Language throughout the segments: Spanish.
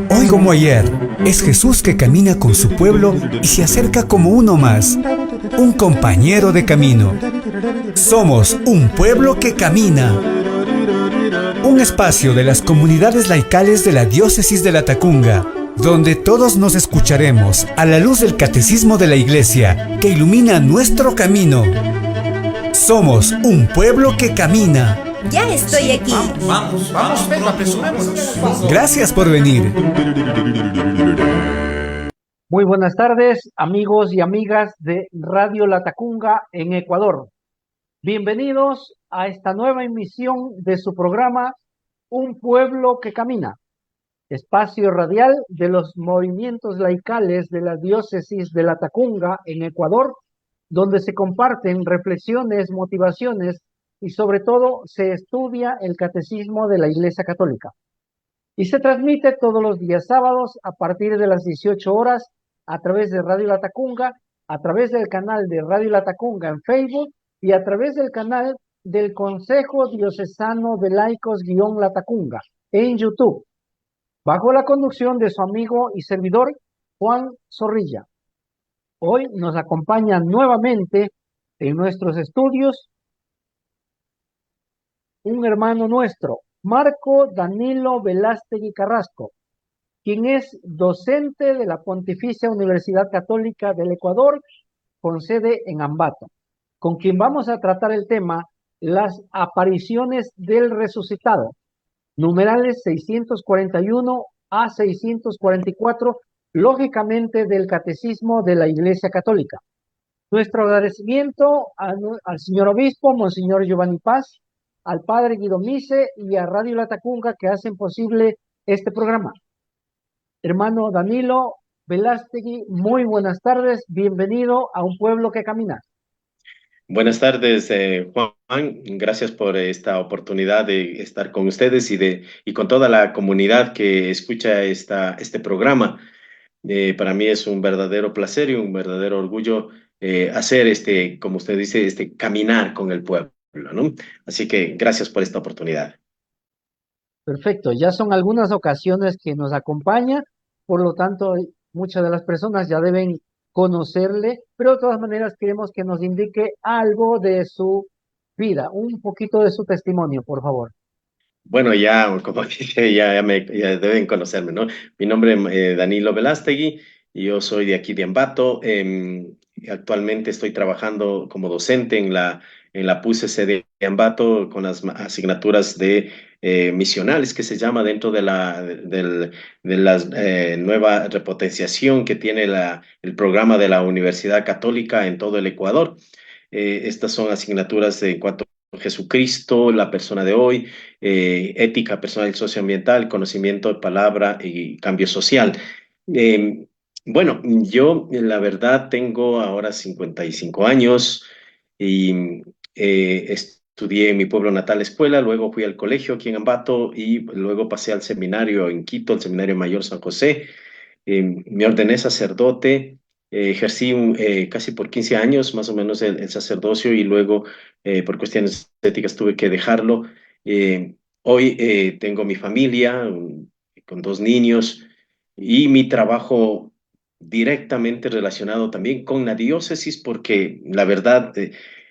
Hoy como ayer, es Jesús que camina con su pueblo y se acerca como uno más, un compañero de camino. Somos un pueblo que camina. Un espacio de las comunidades laicales de la Diócesis de Latacunga, donde todos nos escucharemos a la luz del catecismo de la Iglesia que ilumina nuestro camino. Somos un pueblo que camina. Ya estoy aquí. Vamos, Pedro, apresurémonos. Gracias por venir. Muy buenas tardes, amigos y amigas de Radio Latacunga en Ecuador. Bienvenidos a esta nueva emisión de su programa Un Pueblo que Camina, espacio radial de los movimientos laicales de la Diócesis de Latacunga en Ecuador, donde se comparten reflexiones, motivaciones y sobre todo se estudia el catecismo de la Iglesia Católica. Y se transmite todos los días sábados a partir de las 18 horas a través de Radio Latacunga, a través del canal de Radio Latacunga en Facebook y a través del canal del Consejo Diocesano de Laicos-Latacunga en YouTube, bajo la conducción de su amigo y servidor Juan Zorrilla. Hoy nos acompaña nuevamente en nuestros estudios un hermano nuestro, Marco Danilo Velástegui Carrasco, quien es docente de la Pontificia Universidad Católica del Ecuador, con sede en Ambato, con quien vamos a tratar el tema las apariciones del resucitado, numerales 641 a 644, lógicamente del Catecismo de la Iglesia Católica. Nuestro agradecimiento al señor obispo, Monseñor Giovanni Paz, al padre Guido Mise y a Radio Latacunga que hacen posible este programa. Hermano Danilo Velástegui, muy buenas tardes, bienvenido a Un Pueblo que Camina. Buenas tardes, Juan. Gracias por esta oportunidad de estar con ustedes y con toda la comunidad que escucha este programa. Para mí es un verdadero placer y un verdadero orgullo hacer como usted dice, caminar con el pueblo, ¿no? Así que gracias por esta oportunidad. Perfecto, ya son algunas ocasiones que nos acompaña, por lo tanto, muchas de las personas ya deben conocerle, pero de todas maneras queremos que nos indique algo de su vida, un poquito de su testimonio, por favor. Bueno, ya, como dije, ya deben conocerme, ¿no? Mi nombre es Danilo Velástegui y yo soy de aquí de Ambato. Actualmente estoy trabajando como docente en la PUCC de Ambato con las asignaturas de misionales que se llama dentro de la nueva repotenciación que tiene el programa de la Universidad Católica en todo el Ecuador. Estas son asignaturas en cuanto a Jesucristo, la persona de hoy, ética personal y socioambiental, conocimiento de palabra y cambio social. Eh, bueno, yo la verdad tengo ahora 55 años y estudié en mi pueblo natal escuela, luego fui al colegio aquí en Ambato y luego pasé al seminario en Quito, el Seminario Mayor San José. Me ordené sacerdote, ejercí casi por 15 años más o menos el sacerdocio y luego por cuestiones éticas tuve que dejarlo. Hoy tengo mi familia con dos niños y mi trabajo directamente relacionado también con la diócesis porque la verdad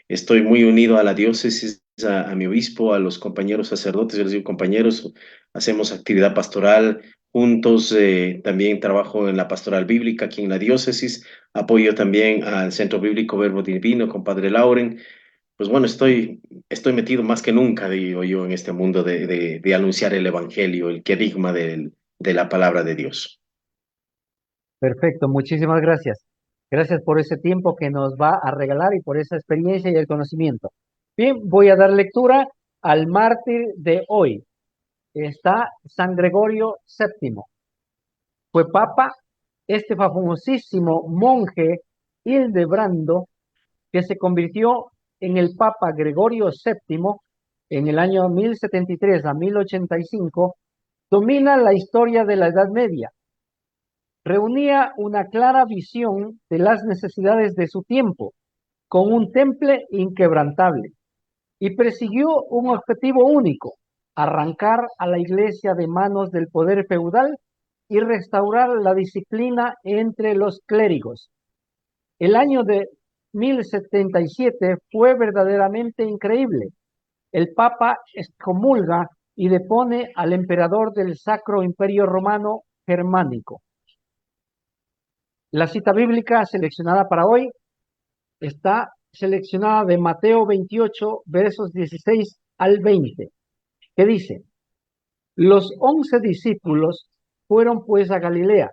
estoy muy unido a la diócesis, a mi obispo, a los compañeros sacerdotes, yo les digo compañeros, hacemos actividad pastoral juntos, también trabajo en la pastoral bíblica aquí en la diócesis, apoyo también al Centro Bíblico Verbo Divino con Padre Lauren. Pues bueno, estoy metido más que nunca, digo yo, en este mundo de anunciar el evangelio, el querigma de la palabra de Dios. Perfecto, muchísimas gracias. Gracias por ese tiempo que nos va a regalar y por esa experiencia y el conocimiento. Bien, voy a dar lectura al mártir de hoy. Está San Gregorio VII. Fue papa, este famosísimo monje Hildebrando, que se convirtió en el Papa Gregorio VII en el año 1073 a 1085, domina la historia de la Edad Media. Reunía una clara visión de las necesidades de su tiempo, con un temple inquebrantable, y persiguió un objetivo único, arrancar a la iglesia de manos del poder feudal y restaurar la disciplina entre los clérigos. El año de 1077 fue verdaderamente increíble. El Papa excomulga y depone al emperador del Sacro Imperio Romano Germánico. La cita bíblica seleccionada para hoy está seleccionada de Mateo 28, versos 16 al 20, que dice: Los 11 discípulos fueron pues a Galilea,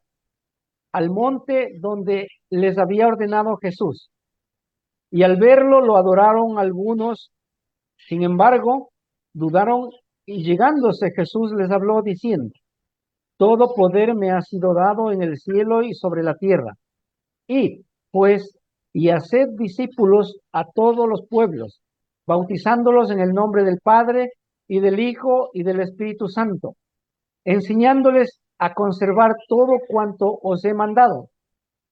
al monte donde les había ordenado Jesús, y al verlo lo adoraron algunos. Sin embargo, dudaron, y llegándose Jesús les habló diciendo: Todo poder me ha sido dado en el cielo y sobre la tierra. Id, pues, y haced discípulos a todos los pueblos, bautizándolos en el nombre del Padre, y del Hijo, y del Espíritu Santo, enseñándoles a conservar todo cuanto os he mandado.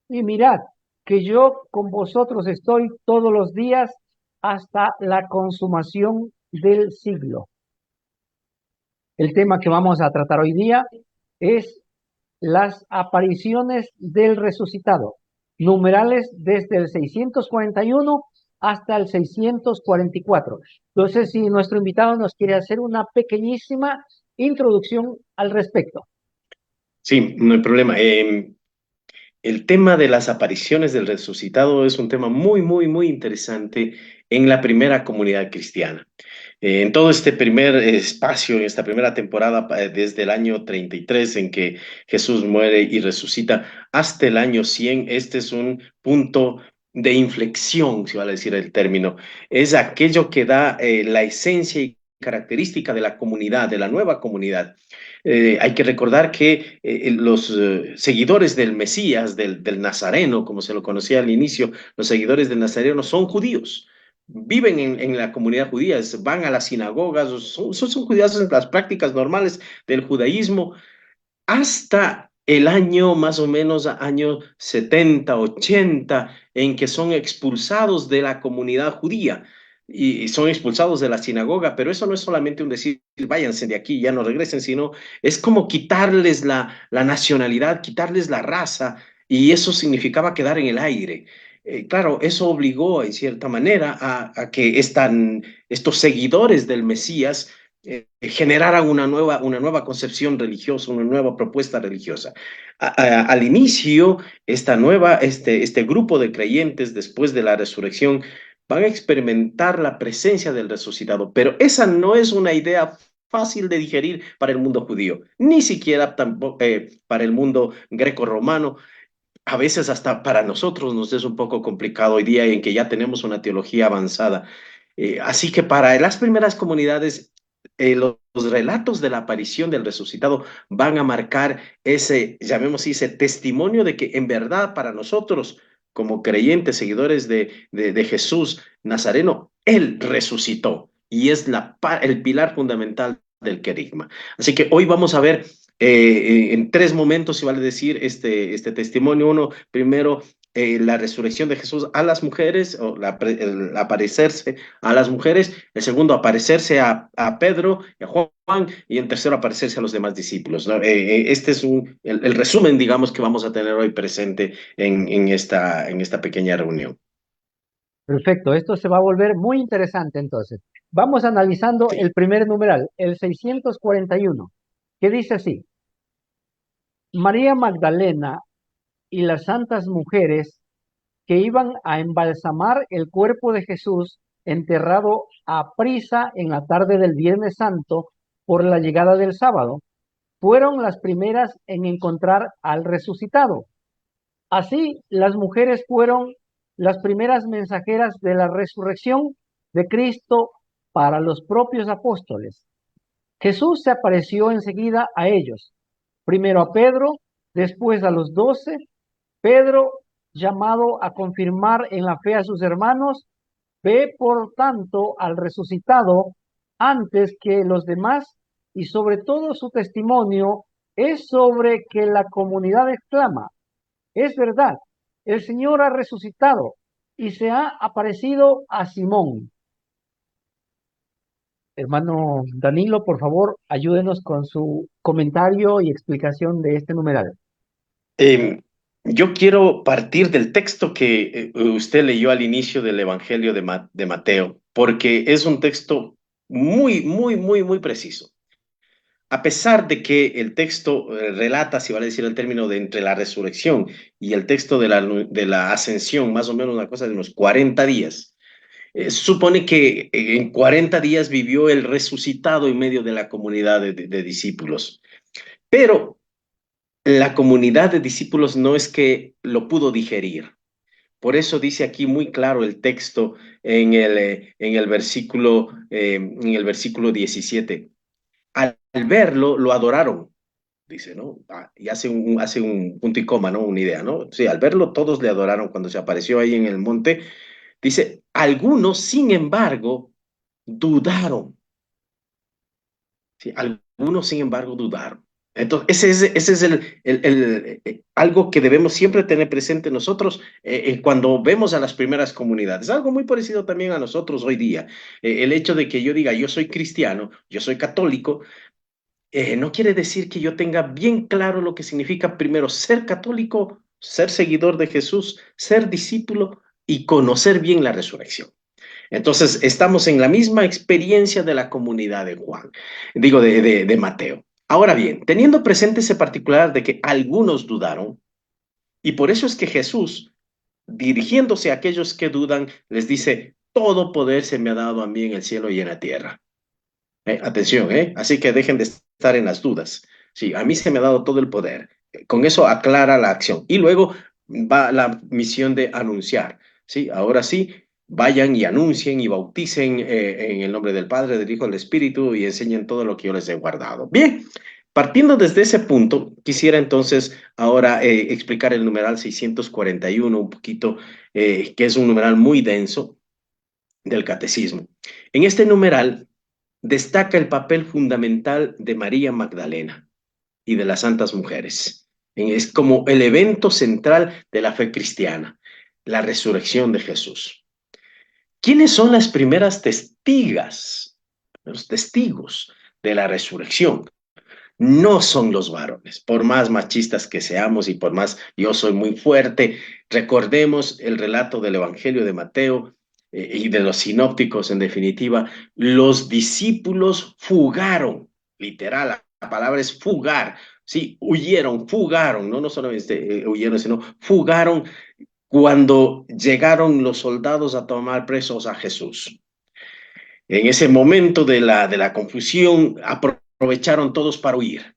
Y mirad, que yo con vosotros estoy todos los días hasta la consumación del siglo. El tema que vamos a tratar hoy día es las apariciones del resucitado, numerales desde el 641 hasta el 644. Entonces, si nuestro invitado nos quiere hacer una pequeñísima introducción al respecto. Sí, no hay problema. El tema de las apariciones del resucitado es un tema muy, muy, muy interesante en la primera comunidad cristiana. En todo este primer espacio, en esta primera temporada, desde el año 33 en que Jesús muere y resucita, hasta el año 100, este es un punto de inflexión, si vale decir el término. Es aquello que da la esencia y característica de la comunidad, de la nueva comunidad. Hay que recordar que los seguidores del Mesías, del Nazareno, como se lo conocía al inicio, los seguidores del Nazareno son judíos. Viven en la comunidad judía, van a las sinagogas, son judíos en las prácticas normales del judaísmo, hasta el año más o menos, año 70, 80, en que son expulsados de la comunidad judía y son expulsados de la sinagoga, pero eso no es solamente un decir, váyanse de aquí, ya no regresen, sino es como quitarles la nacionalidad, quitarles la raza, y eso significaba quedar en el aire. Claro, eso obligó en cierta manera a que estos seguidores del Mesías generaran una nueva concepción religiosa, una nueva propuesta religiosa. Al inicio, este grupo de creyentes, después de la resurrección, van a experimentar la presencia del resucitado, pero esa no es una idea fácil de digerir para el mundo judío, ni siquiera tampoco, para el mundo greco-romano. A veces hasta para nosotros nos es un poco complicado hoy día en que ya tenemos una teología avanzada. Así que para las primeras comunidades, los relatos de la aparición del resucitado van a marcar ese, llamémoslo así, ese testimonio de que en verdad para nosotros, como creyentes, seguidores de Jesús Nazareno, Él resucitó y es el pilar fundamental del querigma. Así que hoy vamos a ver en tres momentos, si vale decir, este testimonio. Uno, primero, la resurrección de Jesús a las mujeres, o el aparecerse a las mujeres. El segundo, aparecerse a Pedro y a Juan. Y en tercero, aparecerse a los demás discípulos, ¿no? Este es el resumen, digamos, que vamos a tener hoy presente en esta pequeña reunión. Perfecto, esto se va a volver muy interesante entonces. Vamos analizando Sí. el primer numeral, el 641, que dice así: María Magdalena y las santas mujeres que iban a embalsamar el cuerpo de Jesús enterrado a prisa en la tarde del Viernes Santo por la llegada del sábado, fueron las primeras en encontrar al resucitado. Así, las mujeres fueron las primeras mensajeras de la resurrección de Cristo para los propios apóstoles. Jesús se apareció enseguida a ellos, primero a Pedro, después a los 12. Pedro, llamado a confirmar en la fe a sus hermanos, ve por tanto al resucitado antes que los demás, y sobre todo su testimonio es sobre que la comunidad exclama: es verdad, el Señor ha resucitado y se ha aparecido a Simón. Hermano Danilo, por favor, ayúdenos con su comentario y explicación de este numeral. Eh, yo quiero partir del texto que usted leyó al inicio del Evangelio de Mateo, porque es un texto muy preciso. A pesar de que el texto relata, si vale decir el término, de entre la resurrección y el texto de la ascensión, más o menos una cosa de unos 40 días, supone que en 40 días vivió el resucitado en medio de la comunidad de discípulos. Pero la comunidad de discípulos no es que lo pudo digerir. Por eso dice aquí muy claro el texto en el versículo 17. Al verlo, lo adoraron, dice, ¿no? Y hace un punto y coma, ¿no? Una idea, ¿no? Sí, al verlo, todos le adoraron cuando se apareció ahí en el monte. Dice, algunos, sin embargo, dudaron. Sí, algunos, sin embargo, dudaron. Entonces, ese es algo que debemos siempre tener presente nosotros cuando vemos a las primeras comunidades. Algo muy parecido también a nosotros hoy día. El hecho de que yo diga, yo soy cristiano, yo soy católico, no quiere decir que yo tenga bien claro lo que significa primero ser católico, ser seguidor de Jesús, ser discípulo y conocer bien la resurrección. Entonces, estamos en la misma experiencia de la comunidad de Juan, digo, de Mateo. Ahora bien, teniendo presente ese particular de que algunos dudaron, y por eso es que Jesús, dirigiéndose a aquellos que dudan, les dice, todo poder se me ha dado a mí en el cielo y en la tierra. Atención, así que dejen de estar en las dudas. Sí, a mí se me ha dado todo el poder. Con eso aclara la acción. Y luego va la misión de anunciar. Sí, ahora sí, vayan y anuncien y bauticen en el nombre del Padre, del Hijo, del Espíritu y enseñen todo lo que yo les he guardado. Bien, partiendo desde ese punto, quisiera entonces ahora explicar el numeral 641 un poquito, que es un numeral muy denso del catecismo. En este numeral destaca el papel fundamental de María Magdalena y de las santas mujeres. Es como el evento central de la fe cristiana, la resurrección de Jesús. ¿Quiénes son las primeras testigas, los testigos de la resurrección? No son los varones, por más machistas que seamos y por más yo soy muy fuerte. Recordemos el relato del Evangelio de Mateo y de los sinópticos, en definitiva. Los discípulos fugaron, literal, la palabra es fugar, sí, huyeron, fugaron, no solamente huyeron, sino fugaron cuando llegaron los soldados a tomar presos a Jesús. En ese momento de la confusión, aprovecharon todos para huir.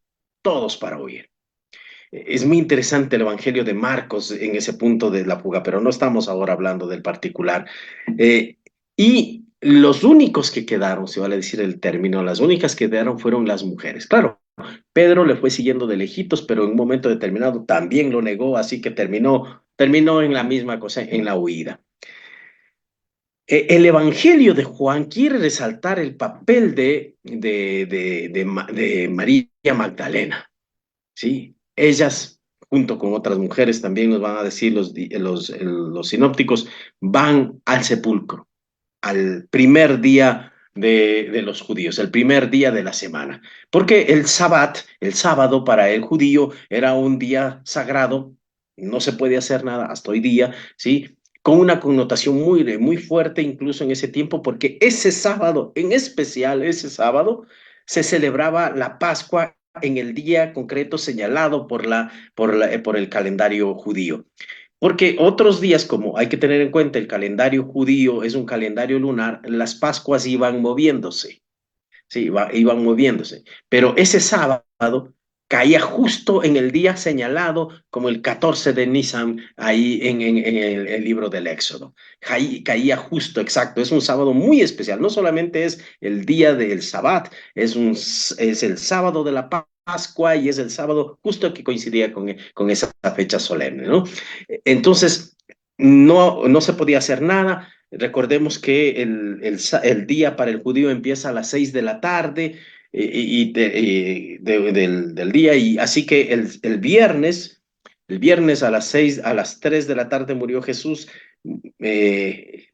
Es muy interesante el Evangelio de Marcos en ese punto de la fuga, pero no estamos ahora hablando del particular. Y los únicos que quedaron, se vale decir el término, las únicas que quedaron fueron las mujeres. Claro, Pedro le fue siguiendo de lejitos, pero en un momento determinado también lo negó, así que terminó en la misma cosa, en la huida. El Evangelio de Juan quiere resaltar el papel de María Magdalena, ¿sí? Ellas, junto con otras mujeres, también nos van a decir los sinópticos, van al sepulcro, al primer día de los judíos, el primer día de la semana. Porque el sábado para el judío era un día sagrado, no se puede hacer nada hasta hoy día, ¿sí? Con una connotación muy fuerte incluso en ese tiempo, porque ese sábado, en especial ese sábado, se celebraba la Pascua en el día concreto señalado por el calendario judío. Porque otros días, como hay que tener en cuenta, el calendario judío es un calendario lunar, las Pascuas iban moviéndose, sí, iban moviéndose. Pero ese sábado caía justo en el día señalado como el 14 de Nisan, ahí en el libro del Éxodo. Caía justo, exacto. Es un sábado muy especial. No solamente es el día del Sabbat, es el sábado de la Pascua y es el sábado justo que coincidía con esa fecha solemne, ¿no? Entonces, no se podía hacer nada. Recordemos que el día para el judío empieza a las 6 de la tarde del día, y así que el viernes a las 3 de la tarde murió Jesús.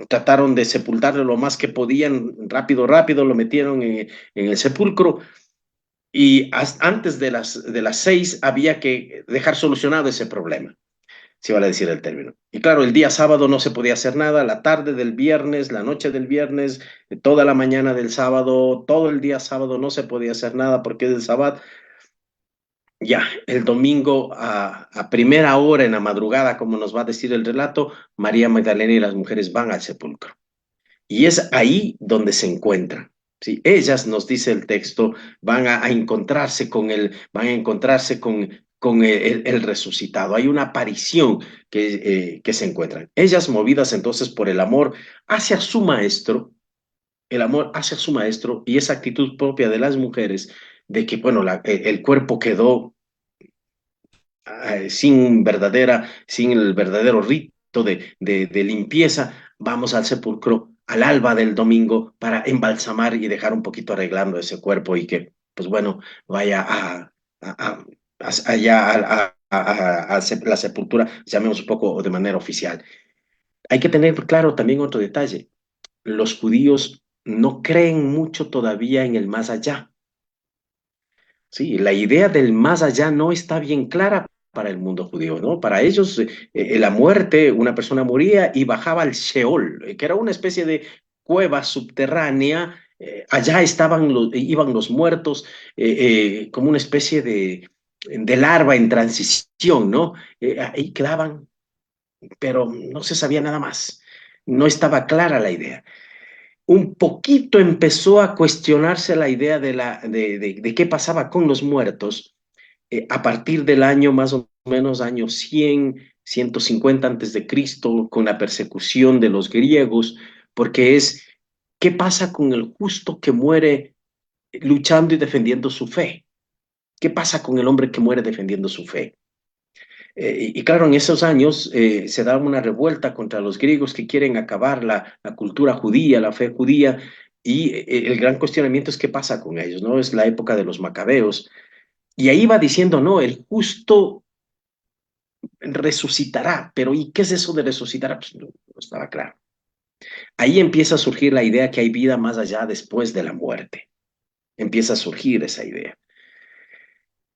trataron de sepultarlo lo más que podían, rápido, lo metieron en el sepulcro. Y antes de las 6 había que dejar solucionado ese problema, si vale decir el término. Y claro, el día sábado no se podía hacer nada, la tarde del viernes, la noche del viernes, toda la mañana del sábado, todo el día sábado no se podía hacer nada porque es el sábado. Ya, el domingo a primera hora en la madrugada, como nos va a decir el relato, María Magdalena y las mujeres van al sepulcro. Y es ahí donde se encuentran. ¿Sí? Ellas, nos dice el texto, van a encontrarse con el resucitado. Hay una aparición que se encuentran. Ellas, movidas entonces por el amor hacia su maestro, el amor hacia su maestro y esa actitud propia de las mujeres, de que, bueno, el cuerpo quedó sin el verdadero rito de limpieza, vamos al sepulcro al alba del domingo para embalsamar y dejar un poquito arreglando ese cuerpo y que, pues bueno, vaya allá a la sepultura, llamemos un poco de manera oficial. Hay que tener claro también otro detalle. Los judíos no creen mucho todavía en el más allá. Sí, la idea del más allá no está bien clara para el mundo judío, ¿no? Para ellos, la muerte, una persona moría y bajaba al Sheol, que era una especie de cueva subterránea. Allá iban los muertos, como una especie de larva en transición, ¿no? Ahí quedaban, pero no se sabía nada más. No estaba clara la idea. Un poquito empezó a cuestionarse la idea de qué pasaba con los muertos a partir del año más o menos año 150 antes de Cristo, con la persecución de los griegos, porque es qué pasa con el justo que muere luchando y defendiendo su fe. ¿Qué pasa con el hombre que muere defendiendo su fe? Y claro, en esos años se da una revuelta contra los griegos que quieren acabar la cultura judía, la fe judía, y el gran cuestionamiento es qué pasa con ellos, ¿no? Es la época de los macabeos. Y ahí va diciendo, no, el justo resucitará, pero ¿y qué es eso de resucitar? Pues no estaba claro. Ahí empieza a surgir la idea que hay vida más allá después de la muerte. Empieza a surgir esa idea.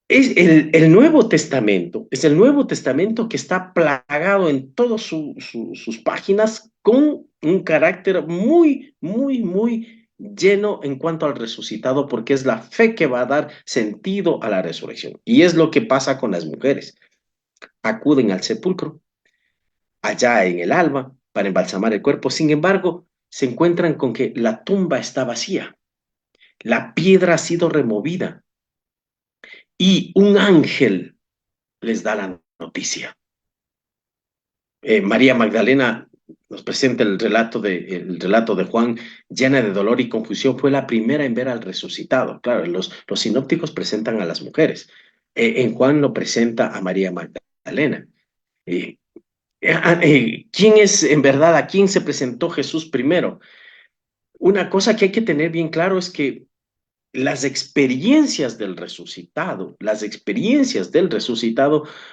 Es el Nuevo Testamento, es el Nuevo Testamento que está plagado en todas sus páginas con un carácter muy, muy, muy lleno en cuanto al resucitado, porque es la fe que va a dar sentido a la resurrección. Y es lo que pasa con las mujeres. Acuden al sepulcro, allá en el alba, para embalsamar el cuerpo. Sin embargo, se encuentran con que la tumba está vacía, la piedra ha sido removida y un ángel les da la noticia. María Magdalena nos presenta el relato de Juan, llena de dolor y confusión. Fue la primera en ver al resucitado. Claro, los sinópticos presentan a las mujeres. En Juan lo presenta a María Magdalena. ¿Quién es en verdad, a quién se presentó Jesús primero? Una cosa que hay que tener bien claro es que las experiencias del resucitado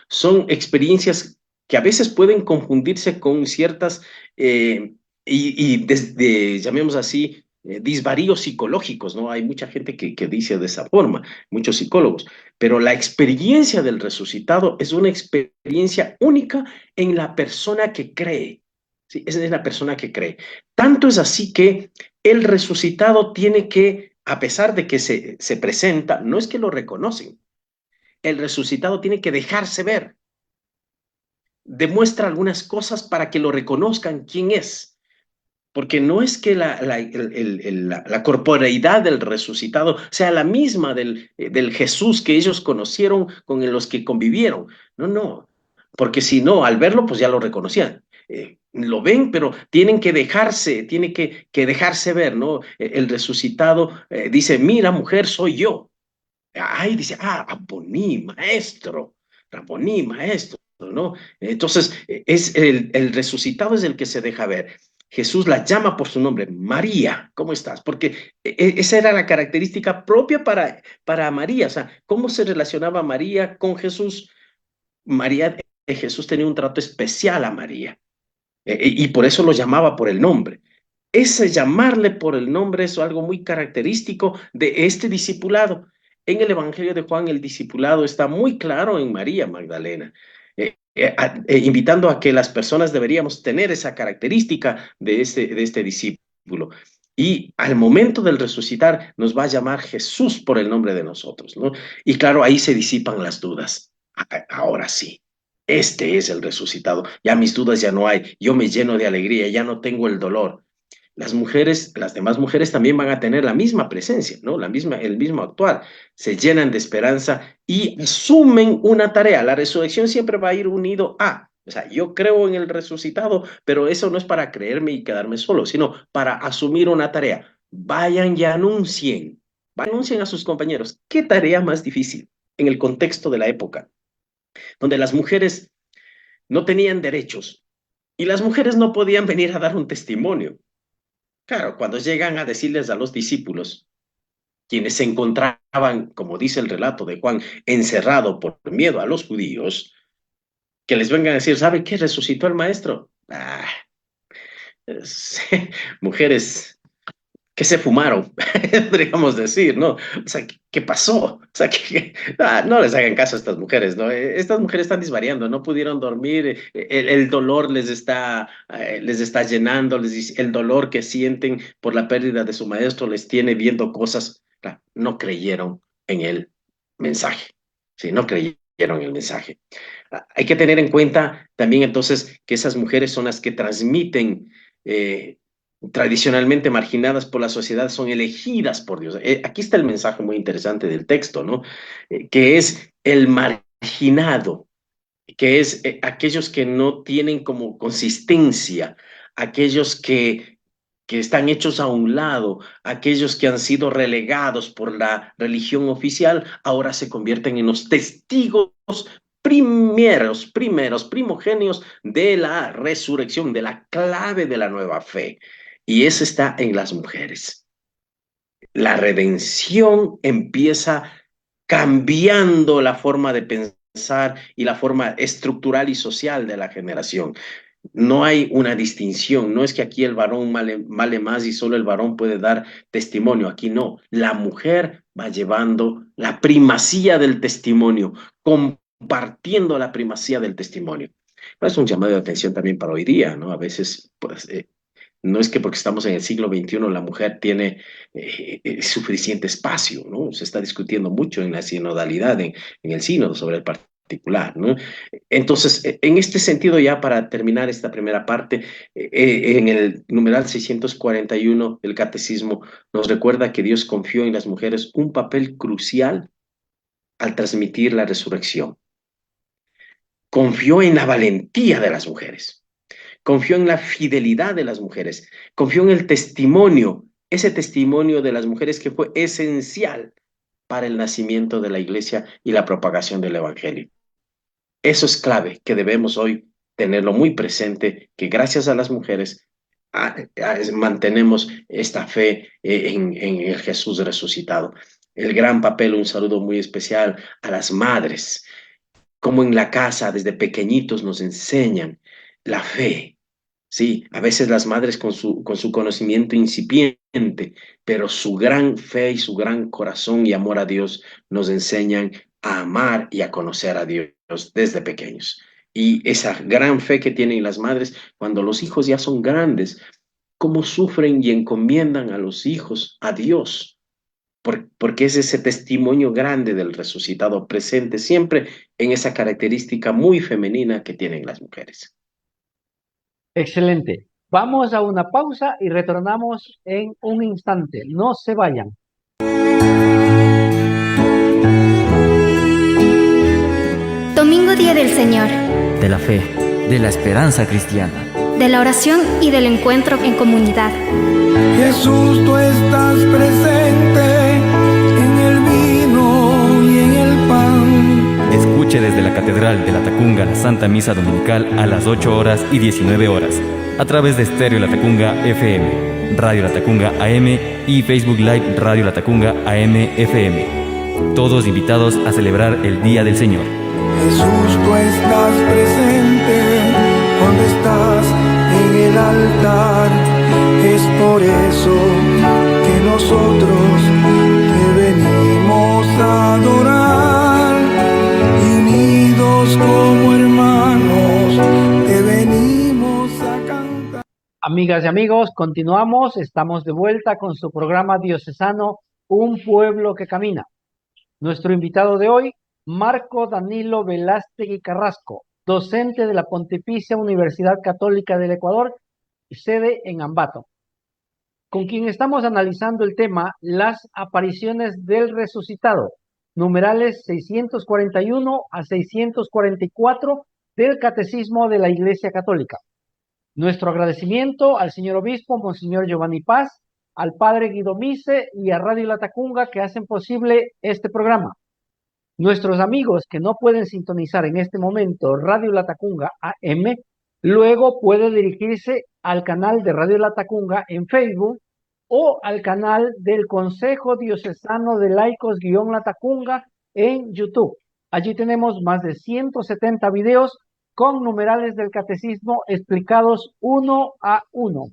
son experiencias que a veces pueden confundirse con ciertas, llamemos así, disvaríos psicológicos, ¿no? Hay mucha gente que dice de esa forma, muchos psicólogos, pero la experiencia del resucitado es una experiencia única en la persona que cree. Sí, esa es la persona que cree. Tanto es así que el resucitado tiene que, a pesar de que se presenta, no es que lo reconocen, el resucitado tiene que dejarse ver, demuestra algunas cosas para que lo reconozcan quién es, porque no es que la corporeidad del resucitado sea la misma del Jesús que ellos conocieron, con los que convivieron, no, porque si no, al verlo, pues ya lo reconocían. Lo ven, pero tiene que dejarse ver, ¿no? El resucitado dice, mira, mujer, soy yo. Ay, dice, Raboní, maestro, ¿no? Entonces, es el resucitado es el que se deja ver. Jesús la llama por su nombre, María, ¿cómo estás? Porque esa era la característica propia para María. O sea, ¿cómo se relacionaba María con Jesús? Jesús tenía un trato especial a María. y por eso lo llamaba por el nombre. Ese llamarle por el nombre es algo muy característico de este discipulado. En el Evangelio de Juan, el discipulado está muy claro en María Magdalena, invitando a que las personas deberíamos tener esa característica de este discípulo. Y al momento del resucitar nos va a llamar Jesús por el nombre de nosotros, ¿no? Y claro, ahí se disipan las dudas. Ahora sí, este es el resucitado. Ya mis dudas ya no hay. Yo me lleno de alegría, ya no tengo el dolor. Las mujeres, las demás mujeres también van a tener la misma presencia, ¿no? El mismo actuar. Se llenan de esperanza y asumen una tarea. La resurrección siempre va a ir unido a, o sea, yo creo en el resucitado, pero eso no es para creerme y quedarme solo, sino para asumir una tarea. Vayan y anuncien a sus compañeros. ¿Qué tarea más difícil en el contexto de la época, donde las mujeres no tenían derechos y las mujeres no podían venir a dar un testimonio? Claro, cuando llegan a decirles a los discípulos, quienes se encontraban, como dice el relato de Juan, encerrado por miedo a los judíos, que les vengan a decir, ¿sabe qué? Resucitó el maestro. Mujeres que se fumaron, podríamos decir, ¿no? O sea, ¿qué pasó? O sea, no les hagan caso a estas mujeres, ¿no? Estas mujeres están disvariando, no pudieron dormir, el dolor les está llenando, el dolor que sienten por la pérdida de su maestro les tiene viendo cosas. Claro, no creyeron en el mensaje, ¿sí? No creyeron en el mensaje. Hay que tener en cuenta también entonces que esas mujeres son las que transmiten tradicionalmente marginadas por la sociedad, son elegidas por Dios. Aquí está el mensaje muy interesante del texto, ¿no? Que es el marginado, que es aquellos que no tienen como consistencia, aquellos que están hechos a un lado, aquellos que han sido relegados por la religión oficial, ahora se convierten en los testigos primogéneos de la resurrección, de la clave de la nueva fe. Y eso está en las mujeres. La redención empieza cambiando la forma de pensar y la forma estructural y social de la generación. No hay una distinción, no es que aquí el varón vale más y solo el varón puede dar testimonio, aquí no. La mujer va llevando la primacía del testimonio, compartiendo la primacía del testimonio. Es un llamado de atención también para hoy día, ¿no? A veces, pues, no es que porque estamos en el siglo XXI la mujer tiene suficiente espacio, ¿no? Se está discutiendo mucho en la sinodalidad, en el sínodo sobre el particular, ¿no? Entonces, en este sentido, ya para terminar esta primera parte, en el numeral 641 del Catecismo nos recuerda que Dios confió en las mujeres un papel crucial al transmitir la resurrección. Confió en la valentía de las mujeres. Confió en la fidelidad de las mujeres, confió en el testimonio, ese testimonio de las mujeres que fue esencial para el nacimiento de la iglesia y la propagación del evangelio. Eso es clave, que debemos hoy tenerlo muy presente, que gracias a las mujeres mantenemos esta fe en el Jesús resucitado. El gran papel, un saludo muy especial a las madres, como en la casa desde pequeñitos nos enseñan la fe. Sí, a veces las madres con su conocimiento incipiente, pero su gran fe y su gran corazón y amor a Dios nos enseñan a amar y a conocer a Dios desde pequeños. Y esa gran fe que tienen las madres cuando los hijos ya son grandes, cómo sufren y encomiendan a los hijos a Dios, porque es ese testimonio grande del resucitado presente siempre en esa característica muy femenina que tienen las mujeres. Excelente. Vamos a una pausa y retornamos en un instante. No se vayan. Domingo, Día del Señor. De la fe, de la esperanza cristiana. De la oración y del encuentro en comunidad. Jesús, tú estás presente en el vino y en el pan. Escuche desde la Catedral de Latacunga la Santa Misa Dominical a las 8 horas y 19 horas, a través de Estéreo Latacunga FM, Radio Latacunga AM y Facebook Live Radio Latacunga AM FM. Todos invitados a celebrar el Día del Señor. Jesús, tú estás presente donde estás el altar. Es por eso que nosotros te venimos a adorar, y unidos como hermanos te venimos a cantar. Amigas y amigos, continuamos. Estamos de vuelta con su programa diocesano Un Pueblo que Camina. Nuestro invitado de hoy, Marco Danilo Velástegui Carrasco, docente de la Pontificia Universidad Católica del Ecuador, sede en Ambato, con quien estamos analizando el tema Las apariciones del resucitado, numerales 641 a 644 del Catecismo de la Iglesia Católica. Nuestro agradecimiento al señor obispo, Monseñor Giovanni Paz, al padre Guido Mise y a Radio Latacunga que hacen posible este programa. Nuestros amigos que no pueden sintonizar en este momento Radio Latacunga AM, luego puede dirigirse al canal de Radio Latacunga en Facebook o al canal del Consejo Diocesano de Laicos-Latacunga en YouTube. Allí tenemos más de 170 videos con numerales del catecismo explicados uno a uno.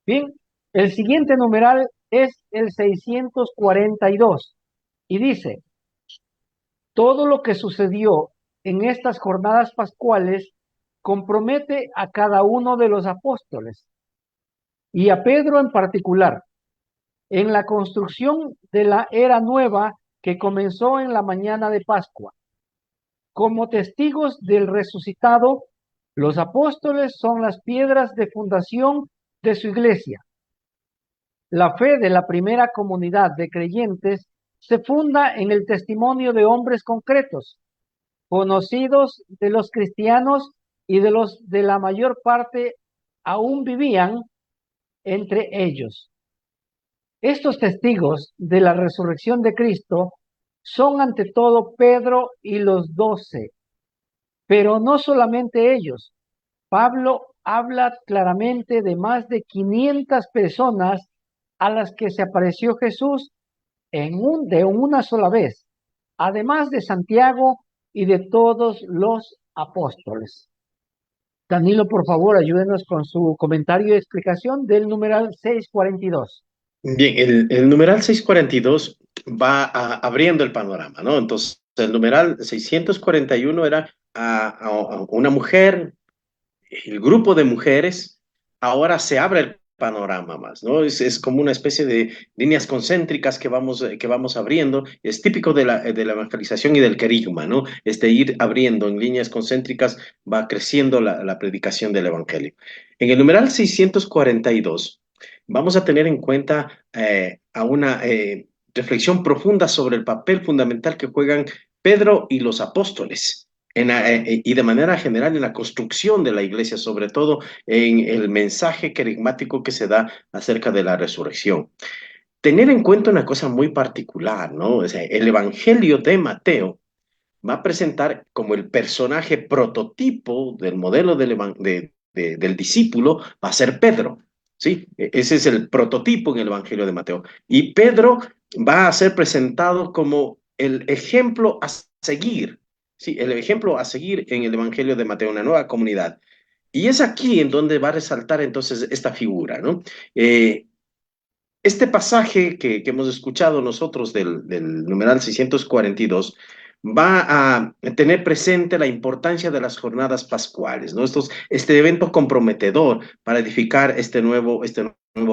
Bien, el siguiente numeral es el 642 y dice: todo lo que sucedió en estas jornadas pascuales compromete a cada uno de los apóstoles y a Pedro en particular en la construcción de la era nueva que comenzó en la mañana de Pascua. Como testigos del resucitado, los apóstoles son las piedras de fundación de su iglesia. La fe de la primera comunidad de creyentes se funda en el testimonio de hombres concretos, conocidos de los cristianos y de los de la mayor parte aún vivían entre ellos. Estos testigos de la resurrección de Cristo son ante todo Pedro y los 12, pero no solamente ellos. Pablo habla claramente de más de 500 personas a las que se apareció Jesús de una sola vez, además de Santiago y de todos los apóstoles. Danilo, por favor, ayúdenos con su comentario y explicación del numeral 642. Bien, el numeral 642 va abriendo el panorama, ¿no? Entonces, el numeral 641 era a una mujer, el grupo de mujeres. Ahora se abre el panorama más, ¿no? Es como una especie de líneas concéntricas que vamos abriendo. Es típico de la evangelización y del querigma, ¿no? Ir abriendo en líneas concéntricas, va creciendo la predicación del evangelio. En el numeral 642 vamos a tener en cuenta a una reflexión profunda sobre el papel fundamental que juegan Pedro y los apóstoles y de manera general en la construcción de la iglesia, sobre todo en el mensaje querigmático que se da acerca de la resurrección. Tener en cuenta una cosa muy particular, ¿no? O sea, el Evangelio de Mateo va a presentar como el personaje prototipo del modelo del discípulo, va a ser Pedro. Sí, ese es el prototipo en el Evangelio de Mateo. Y Pedro va a ser presentado como el ejemplo a seguir. Sí, el ejemplo a seguir en el Evangelio de Mateo, una nueva comunidad. Y es aquí en donde va a resaltar entonces esta figura, ¿no? Este pasaje que hemos escuchado nosotros del numeral 642 va a tener presente la importancia de las jornadas pascuales, ¿no? Este evento comprometedor para edificar este nuevo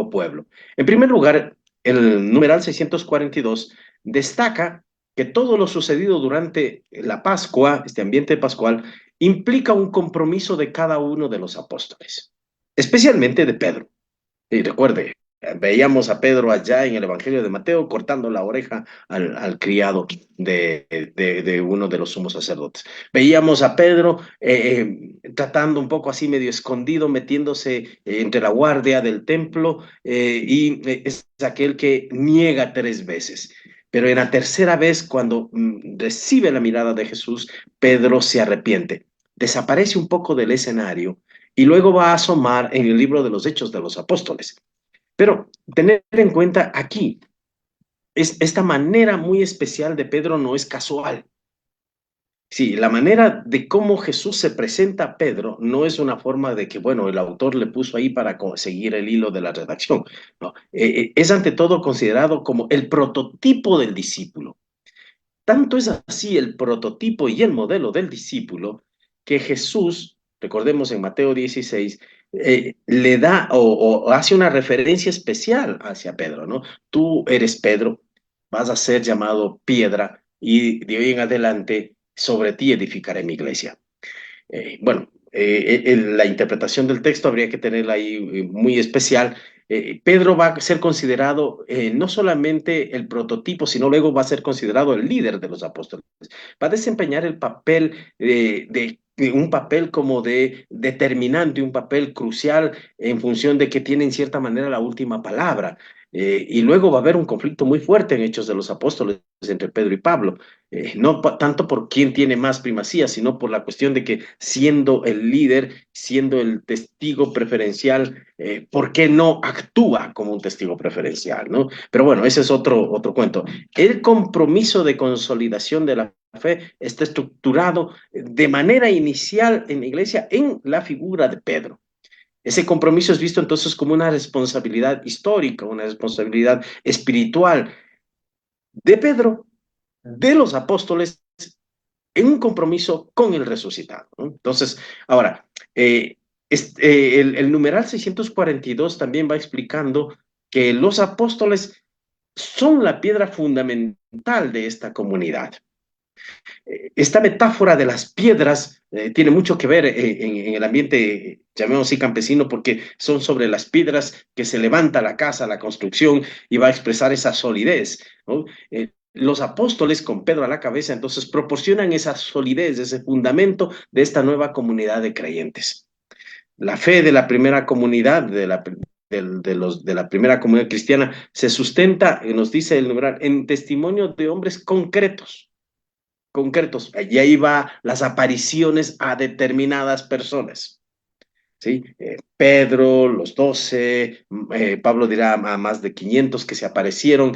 pueblo. En primer lugar, el numeral 642 destaca que todo lo sucedido durante la Pascua, este ambiente pascual, implica un compromiso de cada uno de los apóstoles, especialmente de Pedro. Y recuerde, veíamos a Pedro allá en el Evangelio de Mateo cortando la oreja al criado de uno de los sumos sacerdotes. Veíamos a Pedro tratando un poco así medio escondido, metiéndose entre la guardia del templo y es aquel que niega 3 veces. Pero en la tercera vez, cuando recibe la mirada de Jesús, Pedro se arrepiente, desaparece un poco del escenario y luego va a asomar en el libro de los Hechos de los Apóstoles. Pero tener en cuenta aquí, esta manera muy especial de Pedro no es casual, Sí, la manera de cómo Jesús se presenta a Pedro no es una forma de que, bueno, el autor le puso ahí para seguir el hilo de la redacción. No, es ante todo considerado como el prototipo del discípulo. Tanto es así el prototipo y el modelo del discípulo que Jesús, recordemos en Mateo 16, le da o hace una referencia especial hacia Pedro, ¿no? Tú eres Pedro, vas a ser llamado piedra y de hoy en adelante sobre ti edificaré mi iglesia. Bueno, la interpretación del texto habría que tenerla ahí muy especial. Pedro va a ser considerado no solamente el prototipo, sino luego va a ser considerado el líder de los apóstoles. Va a desempeñar el papel de un papel como de determinante, un papel crucial en función de que tiene en cierta manera la última palabra. Y luego va a haber un conflicto muy fuerte en Hechos de los Apóstoles entre Pedro y Pablo. No tanto por quién tiene más primacía, sino por la cuestión de que siendo el líder, siendo el testigo preferencial, ¿por qué no actúa como un testigo preferencial, ¿no? Pero bueno, ese es otro cuento. El compromiso de consolidación de la fe está estructurado de manera inicial en la iglesia en la figura de Pedro. Ese compromiso es visto entonces como una responsabilidad histórica, una responsabilidad espiritual de Pedro, de los apóstoles, en un compromiso con el resucitado, ¿no? Entonces, ahora, el numeral 642 también va explicando que los apóstoles son la piedra fundamental de esta comunidad. Esta metáfora de las piedras tiene mucho que ver en el ambiente, llamémoslo así, campesino, porque son sobre las piedras que se levanta la casa, la construcción, y va a expresar esa solidez, ¿no? Los apóstoles, con Pedro a la cabeza, entonces proporcionan esa solidez, ese fundamento de esta nueva comunidad de creyentes. La fe de la primera comunidad, de la primera comunidad cristiana, se sustenta, nos dice el numeral, en testimonio de hombres concretos. Y ahí va las apariciones a determinadas personas. ¿Sí? Pedro, los 12, Pablo dirá a más de 500 que se aparecieron.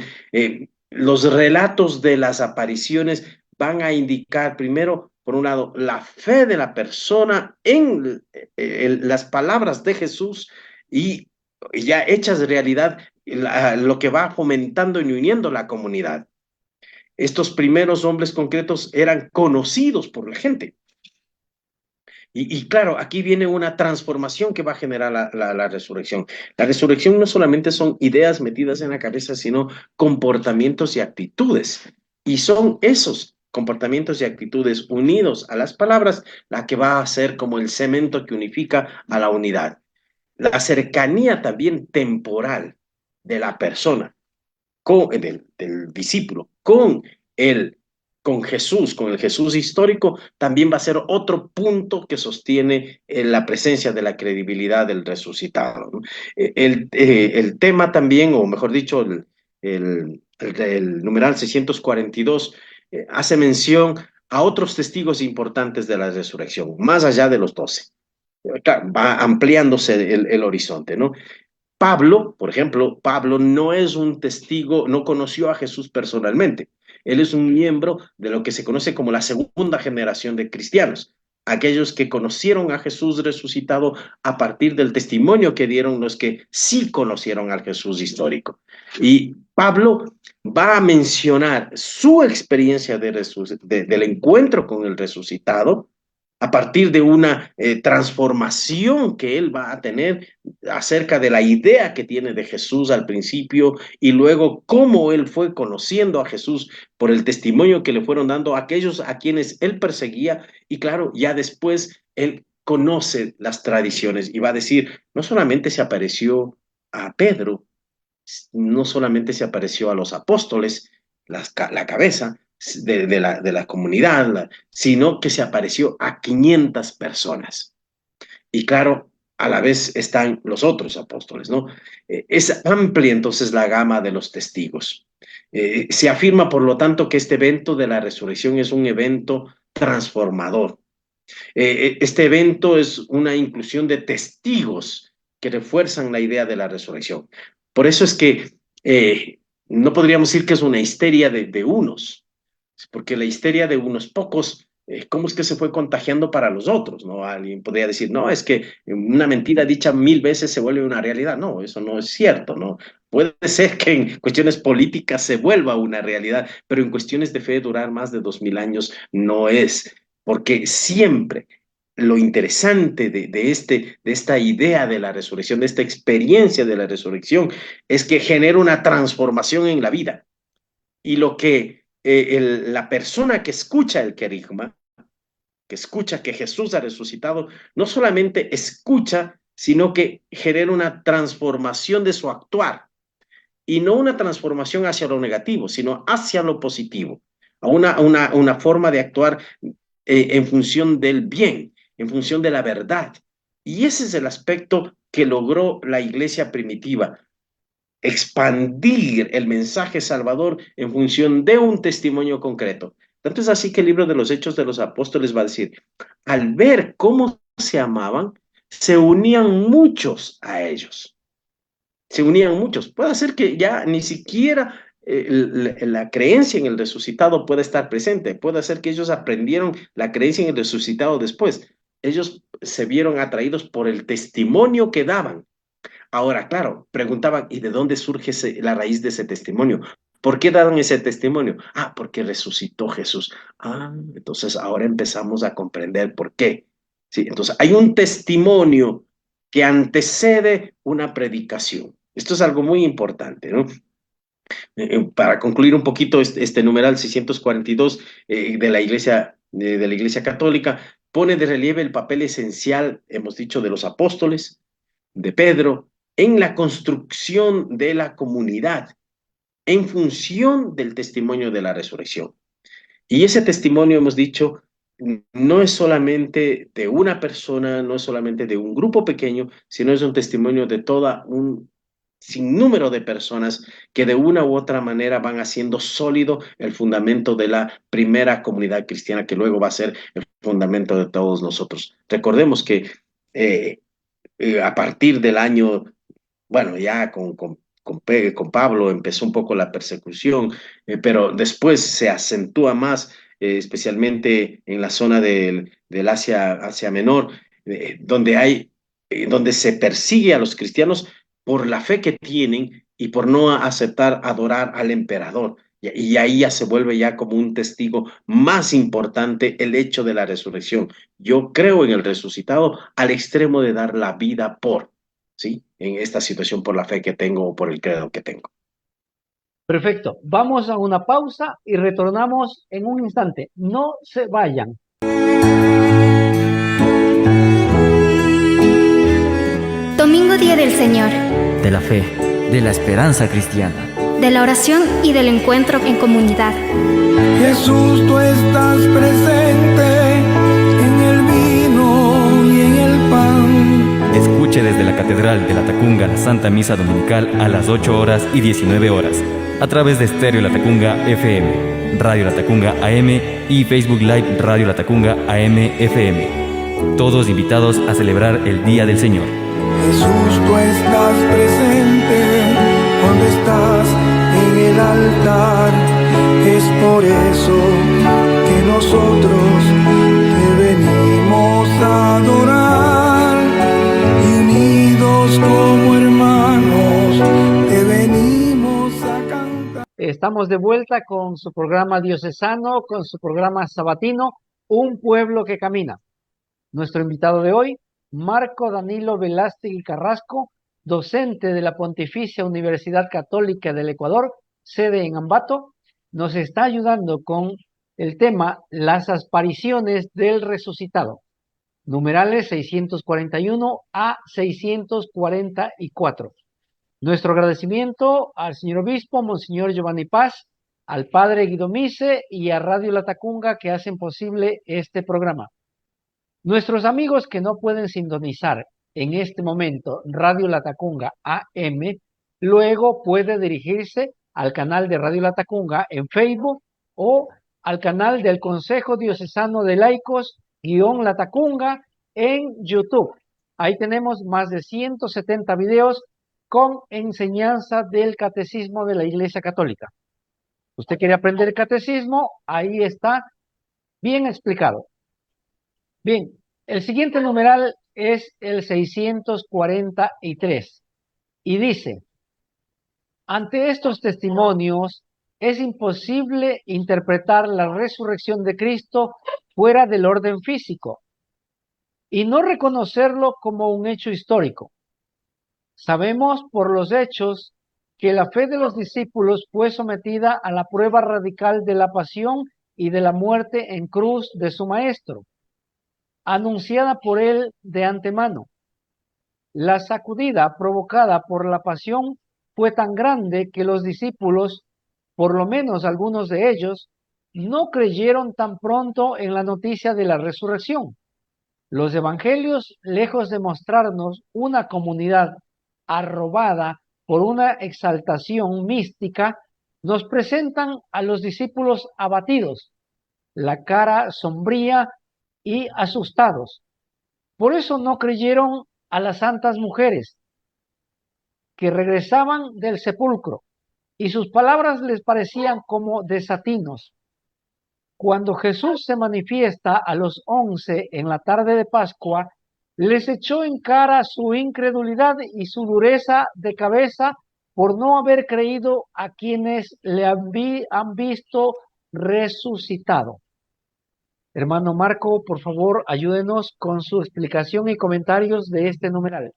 Los relatos de las apariciones van a indicar primero, por un lado, la fe de la persona en las palabras de Jesús y ya hechas realidad, lo que va fomentando y uniendo la comunidad. Estos primeros hombres concretos eran conocidos por la gente. Y claro, aquí viene una transformación que va a generar la resurrección. La resurrección no solamente son ideas metidas en la cabeza, sino comportamientos y actitudes. Y son esos comportamientos y actitudes unidos a las palabras la que va a ser como el cemento que unifica a la unidad. La cercanía también temporal de la persona, del discípulo, con Jesús, con el Jesús histórico, también va a ser otro punto que sostiene la presencia de la credibilidad del resucitado, ¿no? El tema también, o mejor dicho, el numeral 642 hace mención a otros testigos importantes de la resurrección, más allá de los 12. Va ampliándose el horizonte, ¿no? Pablo, por ejemplo, Pablo no es un testigo, no conoció a Jesús personalmente. Él es un miembro de lo que se conoce como la segunda generación de cristianos, aquellos que conocieron a Jesús resucitado a partir del testimonio que dieron los que sí conocieron al Jesús histórico. Y Pablo va a mencionar su experiencia del encuentro con el resucitado a partir de una transformación que él va a tener acerca de la idea que tiene de Jesús al principio y luego cómo él fue conociendo a Jesús por el testimonio que le fueron dando aquellos a quienes él perseguía y claro, ya después él conoce las tradiciones y va a decir, no solamente se apareció a Pedro, no solamente se apareció a los apóstoles, la cabeza, de la comunidad, sino que se apareció a 500 personas. Y claro, a la vez están los otros apóstoles, ¿no? Es amplia entonces la gama de los testigos. Se afirma, por lo tanto, que este evento de la resurrección es un evento transformador. Este evento es una inclusión de testigos que refuerzan la idea de la resurrección. Por eso es que no podríamos decir que es una histeria de unos, porque la histeria de unos pocos ¿cómo es que se fue contagiando para los otros? ¿No? Alguien podría decir, no, es que una mentira dicha 1000 veces se vuelve una realidad. No, eso no es cierto, ¿no? Puede ser que en cuestiones políticas se vuelva una realidad, pero en cuestiones de fe durar más de 2000 años no es, porque siempre lo interesante de esta idea de la resurrección, de esta experiencia de la resurrección, es que genera una transformación en la vida. Y lo que la persona que escucha el querigma, que escucha que Jesús ha resucitado, no solamente escucha, sino que genera una transformación de su actuar. Y no una transformación hacia lo negativo, sino hacia lo positivo. A una forma de actuar en función del bien, en función de la verdad. Y ese es el aspecto que logró la iglesia primitiva, expandir el mensaje salvador en función de un testimonio concreto. Tanto es así que el libro de los Hechos de los Apóstoles va a decir, al ver cómo se amaban, se unían muchos a ellos. Se unían muchos. Puede ser que ya ni siquiera la creencia en el resucitado pueda estar presente. Puede ser que ellos aprendieron la creencia en el resucitado después. Ellos se vieron atraídos por el testimonio que daban. Ahora, claro, preguntaban, ¿y de dónde surge la raíz de ese testimonio? ¿Por qué daban ese testimonio? Ah, porque resucitó Jesús. Ah, entonces ahora empezamos a comprender por qué. Sí, entonces hay un testimonio que antecede una predicación. Esto es algo muy importante, ¿no? Para concluir un poquito este numeral 642 de la Iglesia Católica, pone de relieve el papel esencial, hemos dicho, de los apóstoles, de Pedro, en la construcción de la comunidad, en función del testimonio de la resurrección. Y ese testimonio, hemos dicho, no es solamente de una persona, no es solamente de un grupo pequeño, sino es un testimonio de toda un sinnúmero de personas que de una u otra manera van haciendo sólido el fundamento de la primera comunidad cristiana, que luego va a ser el fundamento de todos nosotros. Recordemos que a partir del año, bueno, ya con Pablo empezó un poco la persecución, pero después se acentúa más, especialmente en la zona del Asia Menor, donde se persigue a los cristianos por la fe que tienen y por no aceptar adorar al emperador. Y ahí ya se vuelve ya como un testigo más importante el hecho de la resurrección. Yo creo en el resucitado al extremo de dar la vida por, ¿sí? En esta situación por la fe que tengo o por el credo que tengo. Perfecto. Vamos a una pausa y retornamos en un instante. No se vayan. Domingo Día del Señor, De la fe, de la esperanza cristiana. de la oración y del encuentro en comunidad. Jesús, tú estás presente en el vino y en el pan. Escuche desde la Catedral de La Tacunga la Santa Misa Dominical a las 8 horas y 19 horas, a través de Estéreo La Tacunga FM, Radio La Tacunga AM y Facebook Live Radio La Tacunga AM FM. Todos invitados a celebrar el Día del Señor. Jesús, tú estás presente cuando estás en el altar. Es por eso que nosotros te venimos a adorar. Y unidos como hermanos te venimos a cantar. Estamos de vuelta con su programa diocesano, con su programa sabatino, Un Pueblo que Camina. Nuestro invitado de hoy, Marco Danilo Veláztegui Carrasco, docente de la Pontificia Universidad Católica del Ecuador, sede en Ambato, nos está ayudando con el tema Las apariciones del resucitado, numerales 641 a 644. Nuestro agradecimiento al señor obispo, Monseñor Giovanni Paz, al padre Guido Mise y a Radio La Tacunga que hacen posible este programa. Nuestros amigos que no pueden sintonizar en este momento Radio La Tacunga AM, luego puede dirigirse al canal de Radio La Tacunga en Facebook o al canal del Consejo Diocesano de Laicos _La Tacunga en YouTube. Ahí tenemos más de 170 videos con enseñanza del catecismo de la Iglesia Católica. ¿Usted quiere aprender el catecismo? Ahí está Bien explicado. Bien, el siguiente numeral es el 643 y dice: ante estos testimonios es imposible interpretar la resurrección de Cristo fuera del orden físico y no reconocerlo como un hecho histórico. Sabemos por los hechos que la fe de los discípulos fue sometida a la prueba radical de la pasión y de la muerte en cruz de su Maestro, anunciada por él de antemano. La sacudida provocada por la pasión fue tan grande que los discípulos, por lo menos algunos de ellos, no creyeron tan pronto en la noticia de la resurrección. Los evangelios, lejos de mostrarnos una comunidad arrobada por una exaltación mística, nos presentan a los discípulos abatidos, la cara sombría y asustados. Por eso no creyeron a las santas mujeres que regresaban del sepulcro, y sus palabras les parecían como desatinos. Cuando Jesús se manifiesta a los 11 en la tarde de Pascua, les echó en cara su incredulidad y su dureza de cabeza por no haber creído a quienes le han visto resucitado. Hermano Marco, por favor, ayúdenos con su explicación y comentarios de este numeral.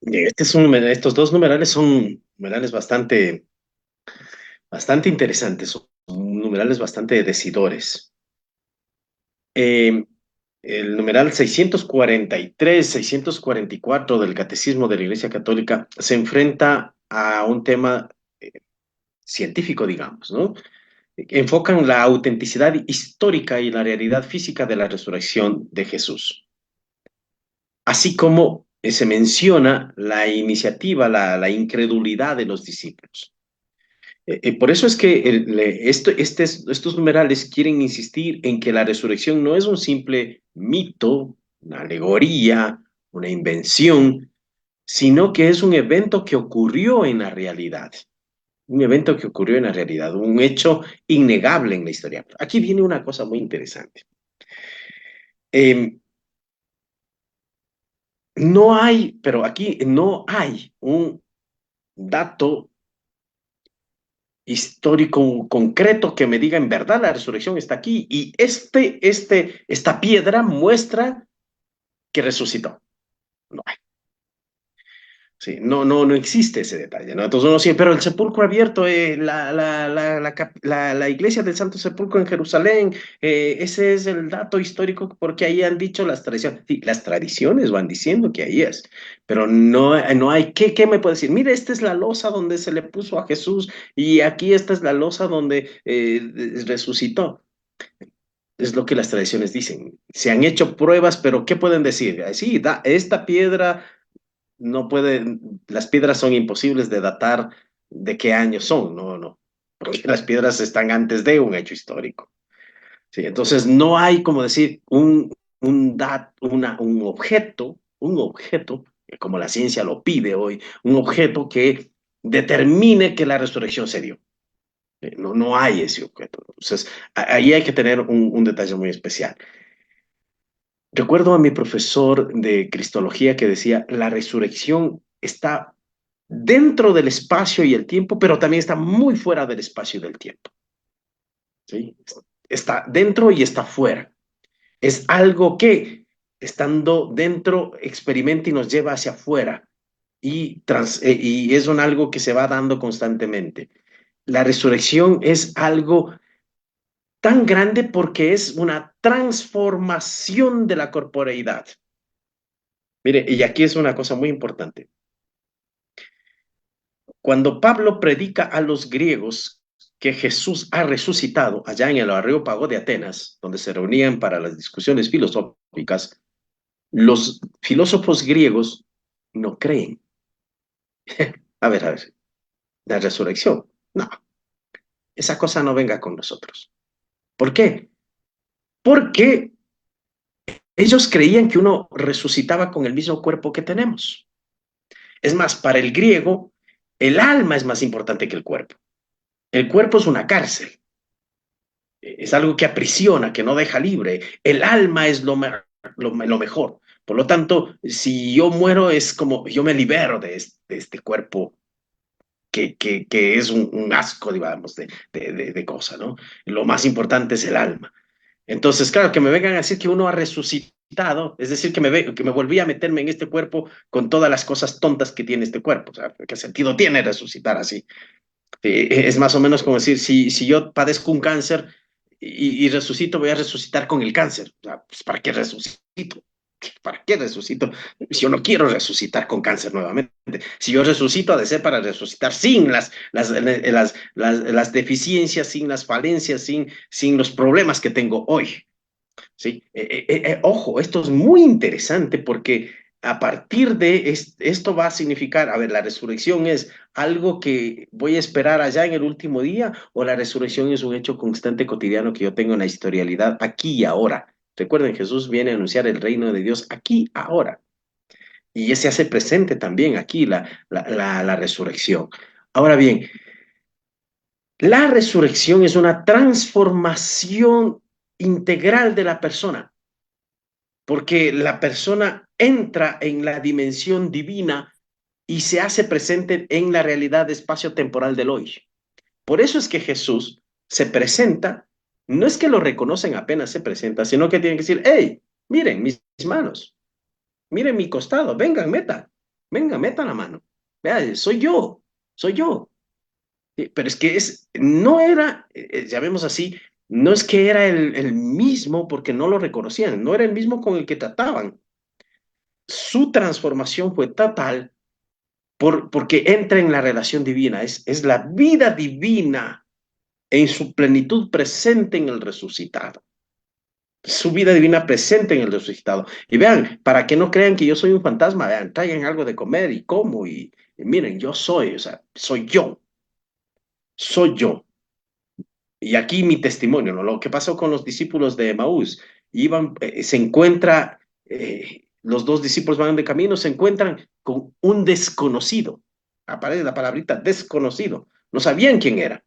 Estos dos numerales son numerales bastante interesantes, son numerales bastante decidores. El numeral 643, 644 del Catecismo de la Iglesia Católica se enfrenta a un tema científico, digamos, ¿no? Enfocan la autenticidad histórica y la realidad física de la resurrección de Jesús. Así como se menciona la iniciativa, la incredulidad de los discípulos. Por eso es que estos numerales quieren insistir en que la resurrección no es un simple mito, una alegoría, una invención, sino que es un evento que ocurrió en la realidad. Un evento que ocurrió en la realidad, un hecho innegable en la historia. Aquí viene una cosa muy interesante. Pero aquí no hay un dato histórico concreto que me diga en verdad la resurrección está aquí y esta piedra muestra que resucitó. No hay. Sí, no existe ese detalle, ¿no? Entonces uno sigue, pero el sepulcro abierto, la iglesia del Santo Sepulcro en Jerusalén, ese es el dato histórico porque ahí han dicho las tradiciones. Sí, las tradiciones van diciendo que ahí es, pero no hay, ¿qué me puede decir? Mire, esta es la losa donde se le puso a Jesús y aquí esta es la losa donde resucitó. Es lo que las tradiciones dicen. Se han hecho pruebas, pero ¿qué pueden decir? Sí, esta piedra... No las piedras son imposibles de datar de qué años son, no, porque las piedras están antes de un hecho histórico. Sí, entonces no hay como decir un objeto, como la ciencia lo pide hoy, un objeto que determine que la resurrección se dio. No hay ese objeto. Entonces, ahí hay que tener un detalle muy especial. Recuerdo a mi profesor de Cristología que decía, la resurrección está dentro del espacio y el tiempo, pero también está muy fuera del espacio y del tiempo. ¿Sí? Está dentro y está fuera. Es algo que, estando dentro, experimenta y nos lleva hacia afuera. Y es algo que se va dando constantemente. La resurrección es algo tan grande porque es una transformación de la corporeidad. Mire, y aquí es una cosa muy importante. Cuando Pablo predica a los griegos que Jesús ha resucitado allá en el Areópago de Atenas, donde se reunían para las discusiones filosóficas, los filósofos griegos no creen. A ver, la resurrección, no, esa cosa no venga con nosotros. ¿Por qué? Porque ellos creían que uno resucitaba con el mismo cuerpo que tenemos. Es más, para el griego, el alma es más importante que el cuerpo. El cuerpo es una cárcel. Es algo que aprisiona, que no deja libre. El alma es lo mejor. Por lo tanto, si yo muero es como yo me libero de este cuerpo que es un asco, digamos, de cosa, ¿no? Lo más importante es el alma. Entonces, claro, que me vengan a decir que uno ha resucitado, es decir, que me volví a meterme en este cuerpo con todas las cosas tontas que tiene este cuerpo. O sea, ¿qué sentido tiene resucitar así? Es más o menos como decir, si yo padezco un cáncer y resucito, voy a resucitar con el cáncer. O sea, pues, ¿para qué resucito? ¿Para qué resucito? Si yo no quiero resucitar con cáncer nuevamente. Si yo resucito, ha de ser para resucitar sin las deficiencias, sin las falencias, sin los problemas que tengo hoy. ¿Sí? Ojo, esto es muy interesante porque a partir de esto va a significar, a ver, la resurrección es algo que voy a esperar allá en el último día, o la resurrección es un hecho constante cotidiano que yo tengo en la historialidad aquí y ahora. Recuerden, Jesús viene a anunciar el reino de Dios aquí, ahora. Y ya se hace presente también aquí la resurrección. Ahora bien, la resurrección es una transformación integral de la persona, porque la persona entra en la dimensión divina y se hace presente en la realidad espacio-temporal del hoy. Por eso es que Jesús se presenta, no es que lo reconocen apenas se presenta, sino que tienen que decir, hey, miren mis manos, miren mi costado, vengan, metan la mano. Vean, soy yo, soy yo. Pero es que no era, llamemos así, no es que era el mismo porque no lo reconocían, no era el mismo con el que trataban. Su transformación fue total porque entra en la relación divina, es la vida divina en su plenitud presente en el resucitado. Su vida divina presente en el resucitado. Y vean, para que no crean que yo soy un fantasma, vean, traigan algo de comer y como, y miren, yo soy, o sea, soy yo. Soy yo. Y aquí mi testimonio, ¿no? Lo que pasó con los discípulos de Emaús. Se encuentra, los dos discípulos van de camino, se encuentran con un desconocido. Aparece la palabrita desconocido. No sabían quién era.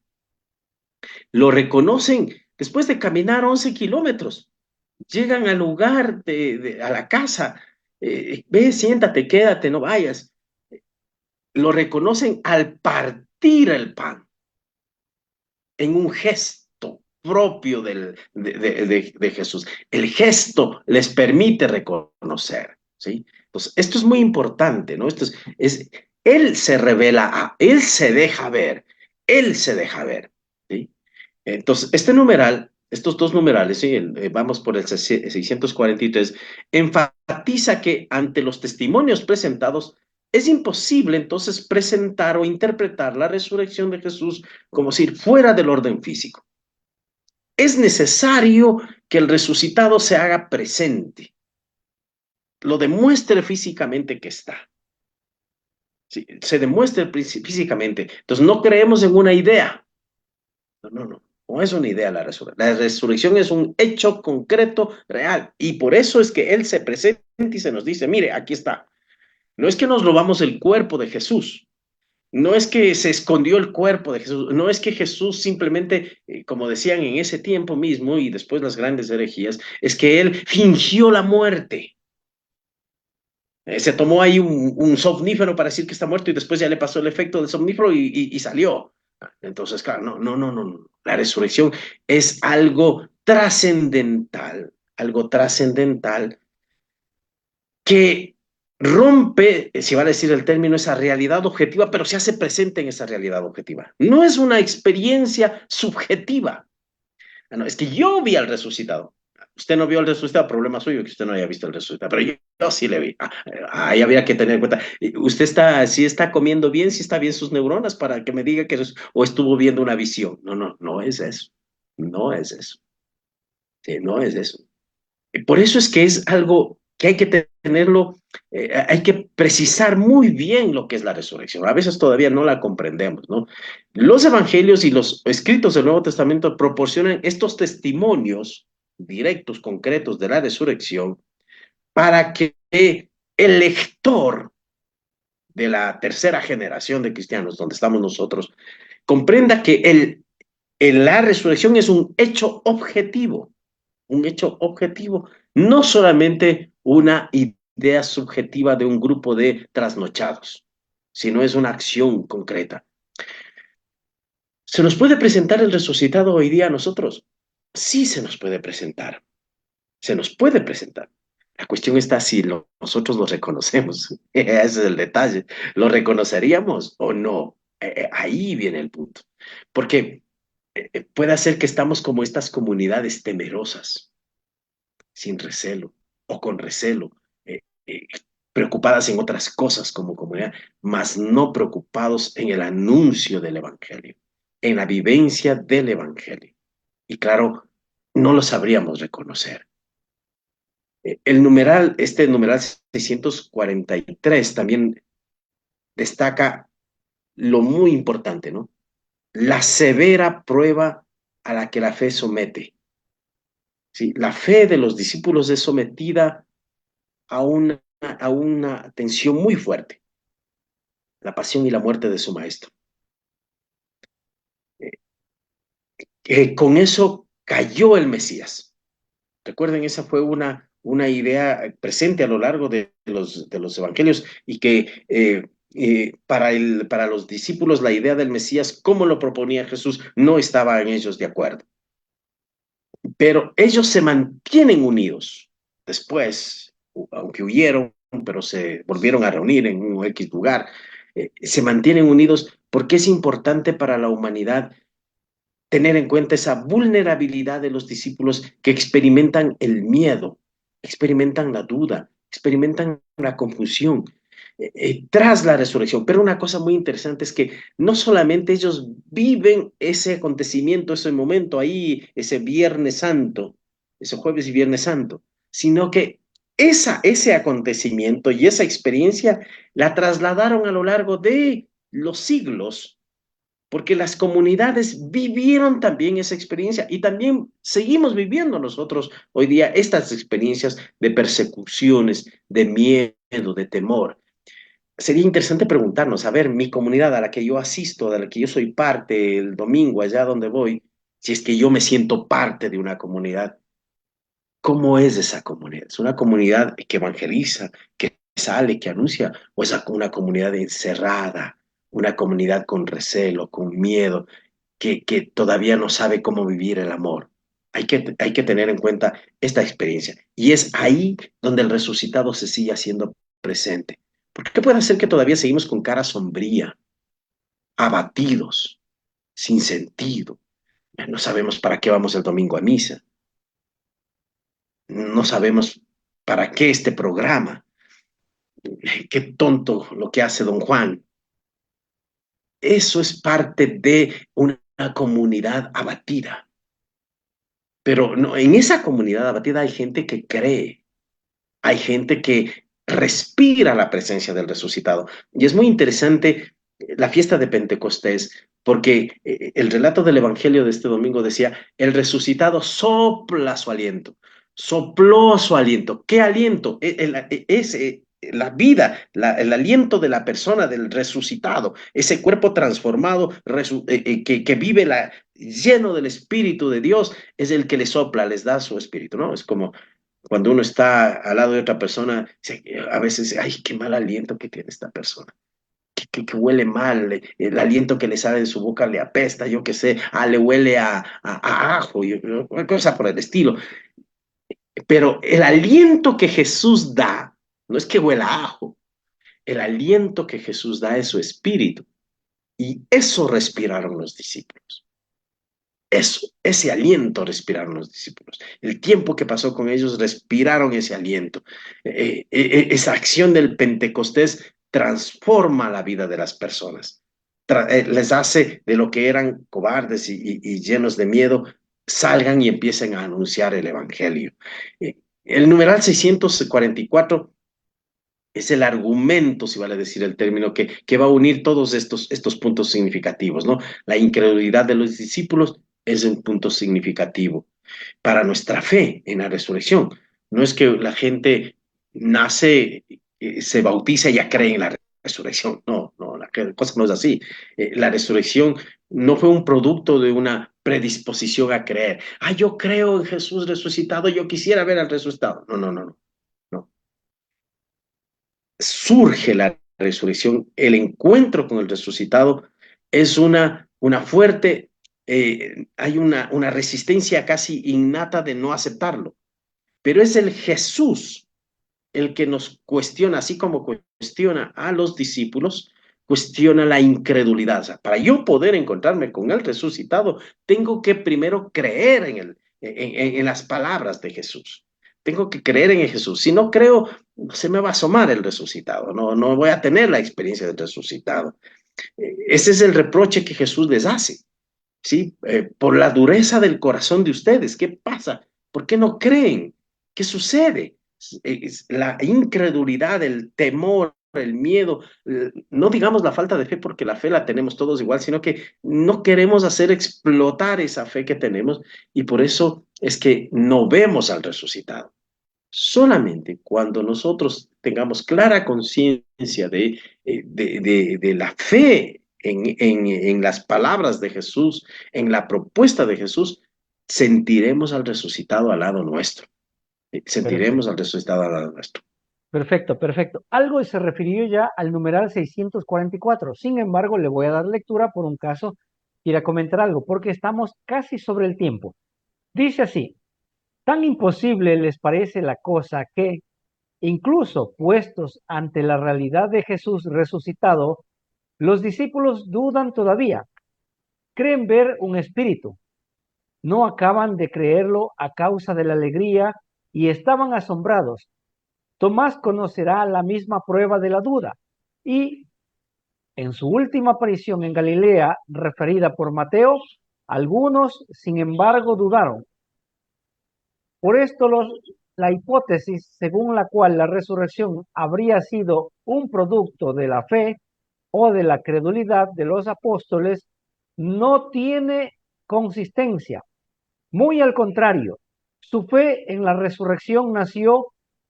Lo reconocen después de caminar 11 kilómetros. Llegan al lugar, a la casa. Ve, siéntate, quédate, no vayas. Lo reconocen al partir el pan, en un gesto propio de Jesús. El gesto les permite reconocer, ¿sí? Entonces, esto es muy importante, ¿no? Él se revela, Él se deja ver, Él se deja ver, ¿sí? Entonces, estos dos numerales, ¿sí? Vamos por el 643, enfatiza que ante los testimonios presentados, es imposible entonces presentar o interpretar la resurrección de Jesús como si fuera del orden físico. Es necesario que el resucitado se haga presente, lo demuestre físicamente que está. Sí, se demuestre físicamente. Entonces no creemos en una idea. No es una idea la resurrección. La resurrección es un hecho concreto, real. Y por eso es que Él se presenta y se nos dice, mire, aquí está. No es que nos robamos el cuerpo de Jesús. No es que se escondió el cuerpo de Jesús. No es que Jesús simplemente, como decían en ese tiempo mismo y después las grandes herejías, es que Él fingió la muerte. Se tomó ahí un somnífero para decir que está muerto y después ya le pasó el efecto del somnífero y salió. Entonces, claro, no. La resurrección es algo trascendental que rompe, si va a decir el término, esa realidad objetiva, pero se hace presente en esa realidad objetiva. No es una experiencia subjetiva. No, es que yo vi al resucitado. Usted no vio al resucitado, problema suyo que usted no haya visto al resucitado, pero yo sí le vi. Ahí habría que tener en cuenta. Usted sí está comiendo bien, sí está bien sus neuronas para que me diga que o estuvo viendo una visión. No es eso. No es eso. Sí, no es eso. Por eso es que es algo que hay que tenerlo, hay que precisar muy bien lo que es la resurrección. A veces todavía no la comprendemos, ¿no? Los evangelios y los escritos del Nuevo Testamento proporcionan estos testimonios directos, concretos de la resurrección para que el lector de la tercera generación de cristianos, donde estamos nosotros, comprenda que La resurrección es un hecho objetivo, no solamente una idea subjetiva de un grupo de trasnochados, sino es una acción concreta. ¿Se nos puede presentar el resucitado hoy día a nosotros? Sí se nos puede presentar, se nos puede presentar. La cuestión está si nosotros lo reconocemos. Ese es el detalle. ¿Lo reconoceríamos o no? Ahí viene el punto. Porque puede ser que estamos como estas comunidades temerosas, sin recelo o con recelo, eh, eh, preocupadas en otras cosas como comunidad, mas no preocupados en el anuncio del Evangelio, en la vivencia del Evangelio. Y claro, no lo sabríamos reconocer. Este numeral 643 también destaca lo muy importante, ¿no? La severa prueba a la que la fe somete. ¿Sí? La fe de los discípulos es sometida a una tensión muy fuerte, la pasión y la muerte de su maestro. Con eso cayó el Mesías. Recuerden, esa fue una idea presente a lo largo de los evangelios y que para los discípulos la idea del Mesías, como lo proponía Jesús, no estaba en ellos de acuerdo. Pero ellos se mantienen unidos. Después, aunque huyeron, pero se volvieron a reunir en un X lugar, se mantienen unidos porque es importante para la humanidad tener en cuenta esa vulnerabilidad de los discípulos que experimentan el miedo, experimentan la duda, experimentan la confusión tras la resurrección. Pero una cosa muy interesante es que no solamente ellos viven ese acontecimiento, ese momento ahí, ese Viernes Santo, ese jueves y Viernes Santo, sino que ese acontecimiento y esa experiencia la trasladaron a lo largo de los siglos, porque las comunidades vivieron también esa experiencia y también seguimos viviendo nosotros hoy día estas experiencias de persecuciones, de miedo, de temor. Sería interesante preguntarnos, a ver, mi comunidad a la que yo asisto, de la que yo soy parte el domingo allá donde voy, si es que yo me siento parte de una comunidad, ¿cómo es esa comunidad? ¿Es una comunidad que evangeliza, que sale, que anuncia, o es una comunidad encerrada, una comunidad con recelo, con miedo, que todavía no sabe cómo vivir el amor? Hay que tener en cuenta esta experiencia. Y es ahí donde el resucitado se sigue haciendo presente. Porque puede ser que todavía seguimos con cara sombría, abatidos, sin sentido. No sabemos para qué vamos el domingo a misa. No sabemos para qué este programa. Qué tonto lo que hace don Juan. Eso es parte de una comunidad abatida. Pero no, en esa comunidad abatida hay gente que cree, hay gente que respira la presencia del resucitado. Y es muy interesante la fiesta de Pentecostés, porque el relato del Evangelio de este domingo decía, el resucitado sopla su aliento, sopló su aliento. ¿Qué aliento? Es la vida, el aliento de la persona, del resucitado, ese cuerpo transformado que vive lleno del Espíritu de Dios, es el que le sopla, les da su espíritu, ¿no? Es como cuando uno está al lado de otra persona, a veces, ay, qué mal aliento que tiene esta persona. Que huele mal, el aliento que le sale de su boca le apesta, yo qué sé, le huele a ajo, una cosa por el estilo. Pero el aliento que Jesús da, no es que huela a ajo, el aliento que Jesús da es su espíritu. Y eso respiraron los discípulos. Ese aliento respiraron los discípulos. El tiempo que pasó con ellos respiraron ese aliento. Esa acción del Pentecostés transforma la vida de las personas. Les hace de lo que eran cobardes y llenos de miedo, salgan y empiecen a anunciar el Evangelio. El numeral 644 es el argumento, si vale decir el término, que va a unir todos estos puntos significativos, ¿no? La incredulidad de los discípulos es un punto significativo para nuestra fe en la resurrección. No es que la gente nace, se bautiza y ya cree en la resurrección. No, cosa no es así. La resurrección no fue un producto de una predisposición a creer. Ah, yo creo en Jesús resucitado, yo quisiera ver al resucitado. No, no, no, no. No. Surge la resurrección, el encuentro con el resucitado es una fuerte, hay una resistencia casi innata de no aceptarlo, pero es el Jesús el que nos cuestiona, así como cuestiona a los discípulos, cuestiona la incredulidad. O sea, para yo poder encontrarme con el resucitado, tengo que primero creer en las palabras de Jesús. Tengo que creer en Jesús. Si no creo, se me va a asomar el resucitado. No voy a tener la experiencia del resucitado. Ese es el reproche que Jesús les hace. ¿Sí? Por la dureza del corazón de ustedes. ¿Qué pasa? ¿Por qué no creen? ¿Qué sucede? La incredulidad, el temor, el miedo, no digamos la falta de fe porque la fe la tenemos todos igual, sino que no queremos hacer explotar esa fe que tenemos y por eso es que no vemos al resucitado. Solamente cuando nosotros tengamos clara conciencia de la fe en las palabras de Jesús, en la propuesta de Jesús, sentiremos al resucitado al lado nuestro. Sentiremos Perfecto, al resucitado al lado nuestro. perfecto, perfecto. Algo se refirió ya al numeral 644. Sin embargo, le voy a dar lectura por un caso. Quiera comentar algo, porque estamos casi sobre el tiempo. Dice así: tan imposible les parece la cosa que, incluso puestos ante la realidad de Jesús resucitado, los discípulos dudan todavía. Creen ver un espíritu. No acaban de creerlo a causa de la alegría y estaban asombrados. Tomás conocerá la misma prueba de la duda y, en su última aparición en Galilea, referida por Mateo, algunos, sin embargo, dudaron. Por esto, la hipótesis según la cual la resurrección habría sido un producto de la fe o de la credulidad de los apóstoles no tiene consistencia. Muy al contrario, su fe en la resurrección nació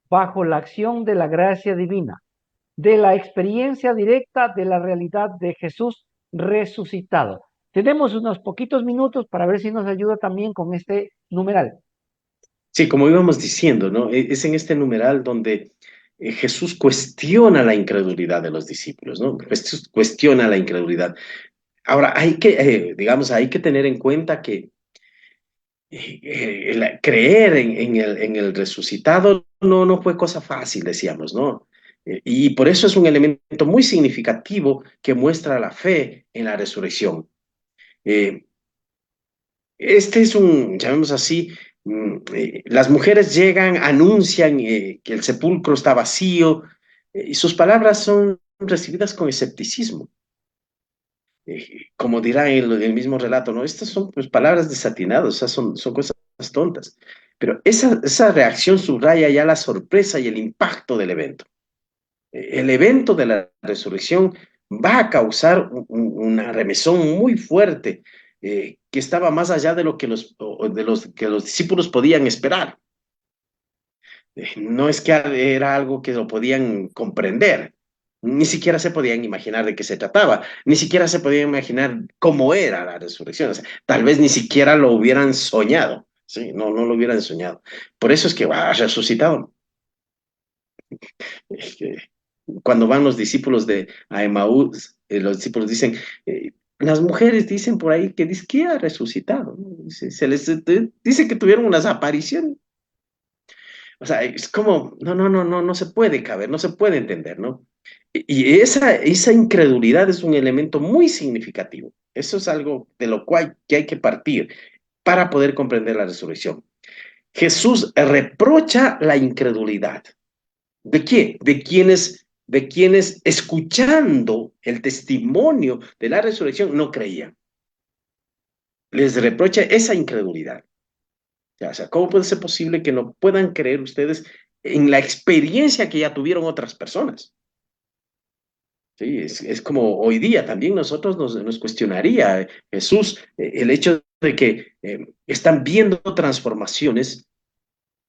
bajo la acción de la gracia divina, de la experiencia directa de la realidad de Jesús resucitado. Tenemos unos poquitos minutos para ver si nos ayuda también con este numeral. Sí, como íbamos diciendo, ¿no? Es en este numeral donde Jesús cuestiona la incredulidad de los discípulos, ¿no? Jesús cuestiona la incredulidad. Ahora, digamos, hay que tener en cuenta que creer en el resucitado no fue cosa fácil, decíamos, ¿no? Y por eso es un elemento muy significativo que muestra la fe en la resurrección. Eh, Este es llamémoslo así, las mujeres llegan, anuncian que el sepulcro está vacío, y sus palabras son recibidas con escepticismo. Como dirá el mismo relato, ¿no? Estas son pues, palabras desatinadas, o sea, son cosas tontas. Pero esa reacción subraya ya la sorpresa y el impacto del evento. El evento de la resurrección va a causar una remesón muy fuerte que estaba más allá de lo que que los discípulos podían esperar. No es que era algo que lo podían comprender, ni siquiera se podían imaginar de qué se trataba, ni siquiera se podían imaginar cómo era la resurrección. O sea, tal vez ni siquiera lo hubieran soñado, ¿sí? No lo hubieran soñado. Por eso es que va resucitado. Cuando van los discípulos a Emaús, los discípulos dicen, las mujeres dicen por ahí que dice que ha resucitado, ¿no? Se les dice que tuvieron unas apariciones. O sea, es como, no se puede caber, no se puede entender, ¿no? Y esa incredulidad es un elemento muy significativo. Eso es algo de lo cual que hay que partir para poder comprender la resurrección. Jesús reprocha la incredulidad. ¿De qué? De quienes escuchando el testimonio de la resurrección no creían. Les reprocha esa incredulidad. O sea, ¿cómo puede ser posible que no puedan creer ustedes en la experiencia que ya tuvieron otras personas? Sí, es como hoy día también nosotros nos cuestionaría Jesús el hecho de que están viendo transformaciones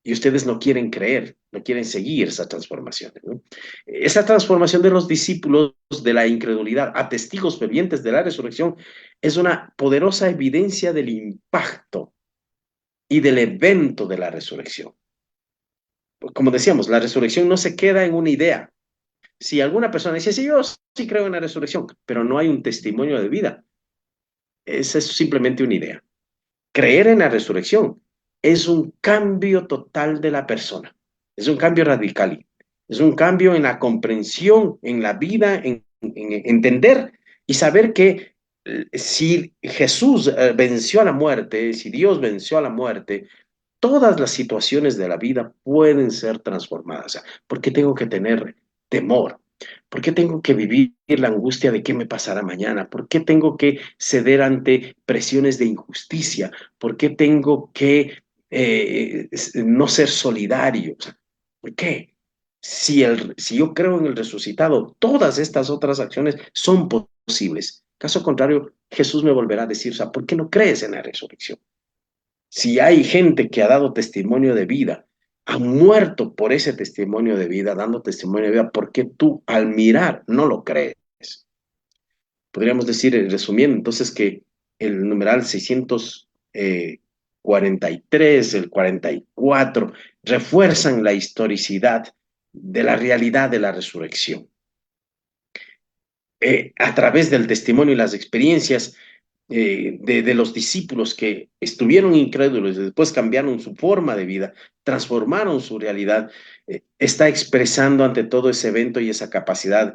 y ustedes no quieren creer, no quieren seguir esa transformación, ¿no? Esa transformación de los discípulos de la incredulidad a testigos fervientes de la resurrección es una poderosa evidencia del impacto y del evento de la resurrección. Como decíamos, la resurrección no se queda en una idea. Si alguna persona dice, sí, yo sí creo en la resurrección, pero no hay un testimonio de vida, esa es simplemente una idea. Creer en la resurrección es un cambio total de la persona, es un cambio radical, es un cambio en la comprensión, en la vida, en entender y saber que si Jesús venció a la muerte, si Dios venció a la muerte, todas las situaciones de la vida pueden ser transformadas. O sea, ¿por qué tengo que tener temor? ¿Por qué tengo que vivir la angustia de qué me pasará mañana? ¿Por qué tengo que ceder ante presiones de injusticia? ¿Por qué tengo que no ser solidario? O sea, ¿por qué? Si yo creo en el resucitado, todas estas otras acciones son posibles. Caso contrario, Jesús me volverá a decir, o sea, ¿por qué no crees en la resurrección? Si hay gente que ha dado testimonio de vida, ha muerto por ese testimonio de vida, dando testimonio de vida, ¿por qué tú al mirar no lo crees? Podríamos decir, resumiendo, entonces que el numeral 643, el 44, refuerzan la historicidad de la realidad de la resurrección. A través del testimonio y las experiencias de los discípulos que estuvieron incrédulos y después cambiaron su forma de vida, transformaron su realidad, está expresando ante todo ese evento y esa capacidad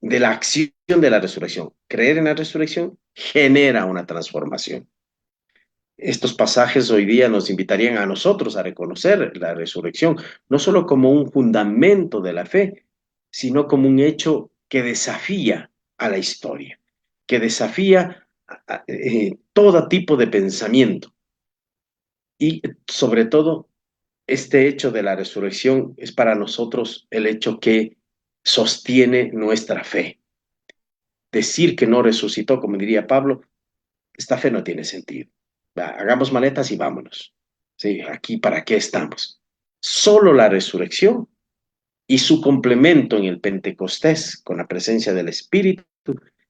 de la acción de la resurrección. Creer en la resurrección genera una transformación. Estos pasajes hoy día nos invitarían a nosotros a reconocer la resurrección, no solo como un fundamento de la fe, sino como un hecho que desafía a la historia, que desafía todo tipo de pensamiento. Y sobre todo, este hecho de la resurrección es para nosotros el hecho que sostiene nuestra fe. Decir que no resucitó, como diría Pablo, esta fe no tiene sentido. Hagamos maletas y vámonos. Sí, aquí para qué estamos. Solo la resurrección y su complemento en el Pentecostés con la presencia del Espíritu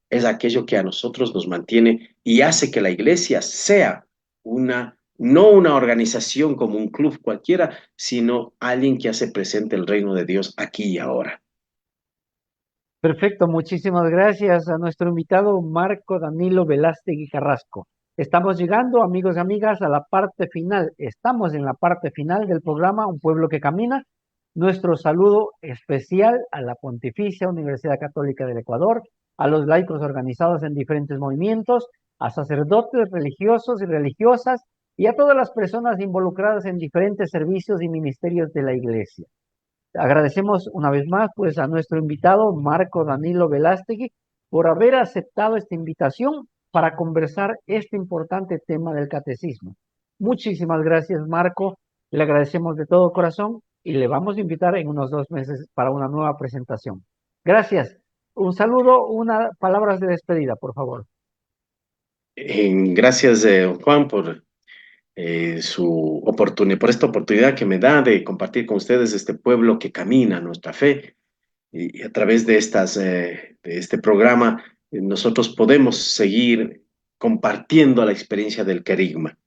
es aquello que a nosotros nos mantiene y hace que la iglesia sea no una organización como un club cualquiera, sino alguien que hace presente el reino de Dios aquí y ahora. Perfecto, muchísimas gracias a nuestro invitado Marco Danilo Velástegui Carrasco. Estamos llegando, amigos y amigas, a la parte final. Estamos en la parte final del programa Un Pueblo que Camina. Nuestro saludo especial a la Pontificia Universidad Católica del Ecuador, a los laicos organizados en diferentes movimientos, a sacerdotes religiosos y religiosas y a todas las personas involucradas en diferentes servicios y ministerios de la Iglesia. Agradecemos una vez más pues a nuestro invitado Marco Danilo Velástegui por haber aceptado esta invitación para conversar este importante tema del catecismo. Muchísimas gracias, Marco. Le agradecemos de todo corazón y le vamos a invitar en unos 2 meses para una nueva presentación. Gracias. Un saludo, unas palabras de despedida, por favor. Gracias, Juan, por por esta oportunidad que me da de compartir con ustedes este pueblo que camina nuestra fe. Y a través de este programa, nosotros podemos seguir compartiendo la experiencia del querigma.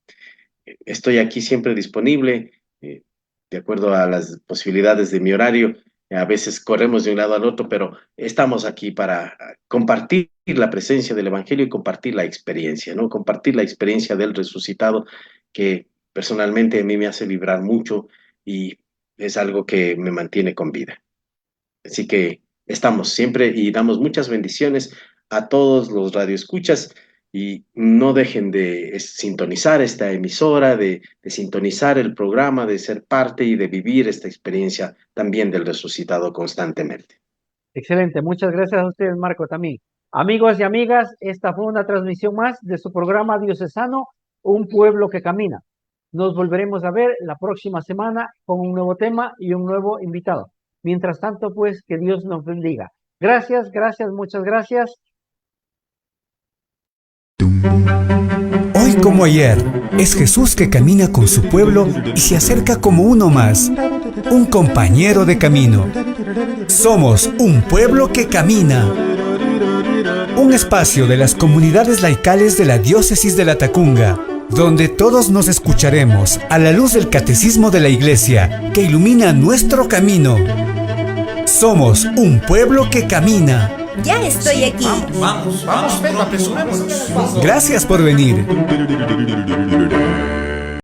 Estoy aquí siempre disponible, de acuerdo a las posibilidades de mi horario. A veces corremos de un lado al otro, pero estamos aquí para compartir la presencia del Evangelio y compartir la experiencia, ¿no? Compartir la experiencia del resucitado, que personalmente a mí me hace vibrar mucho y es algo que me mantiene con vida. Así que estamos siempre y damos muchas bendiciones a todos los radioescuchas y no dejen de sintonizar esta emisora, de sintonizar el programa, de ser parte y de vivir esta experiencia también del resucitado constantemente. Excelente, muchas gracias a ustedes, Marco, también. Amigos y amigas, esta fue una transmisión más de su programa diocesano, Un Pueblo que Camina. Nos volveremos a ver la próxima semana con un nuevo tema y un nuevo invitado. Mientras tanto, pues, que Dios nos bendiga. Gracias, muchas gracias. Hoy como ayer, Es Jesús que camina con su pueblo y se acerca como uno más, un compañero de camino. Somos un pueblo que camina. Un espacio de las comunidades laicales de la Diócesis de Latacunga, donde todos nos escucharemos a la luz del catecismo de la Iglesia que ilumina nuestro camino. Somos un pueblo que camina. Ya estoy aquí. Vamos, venga, apresurémonos. Gracias por venir.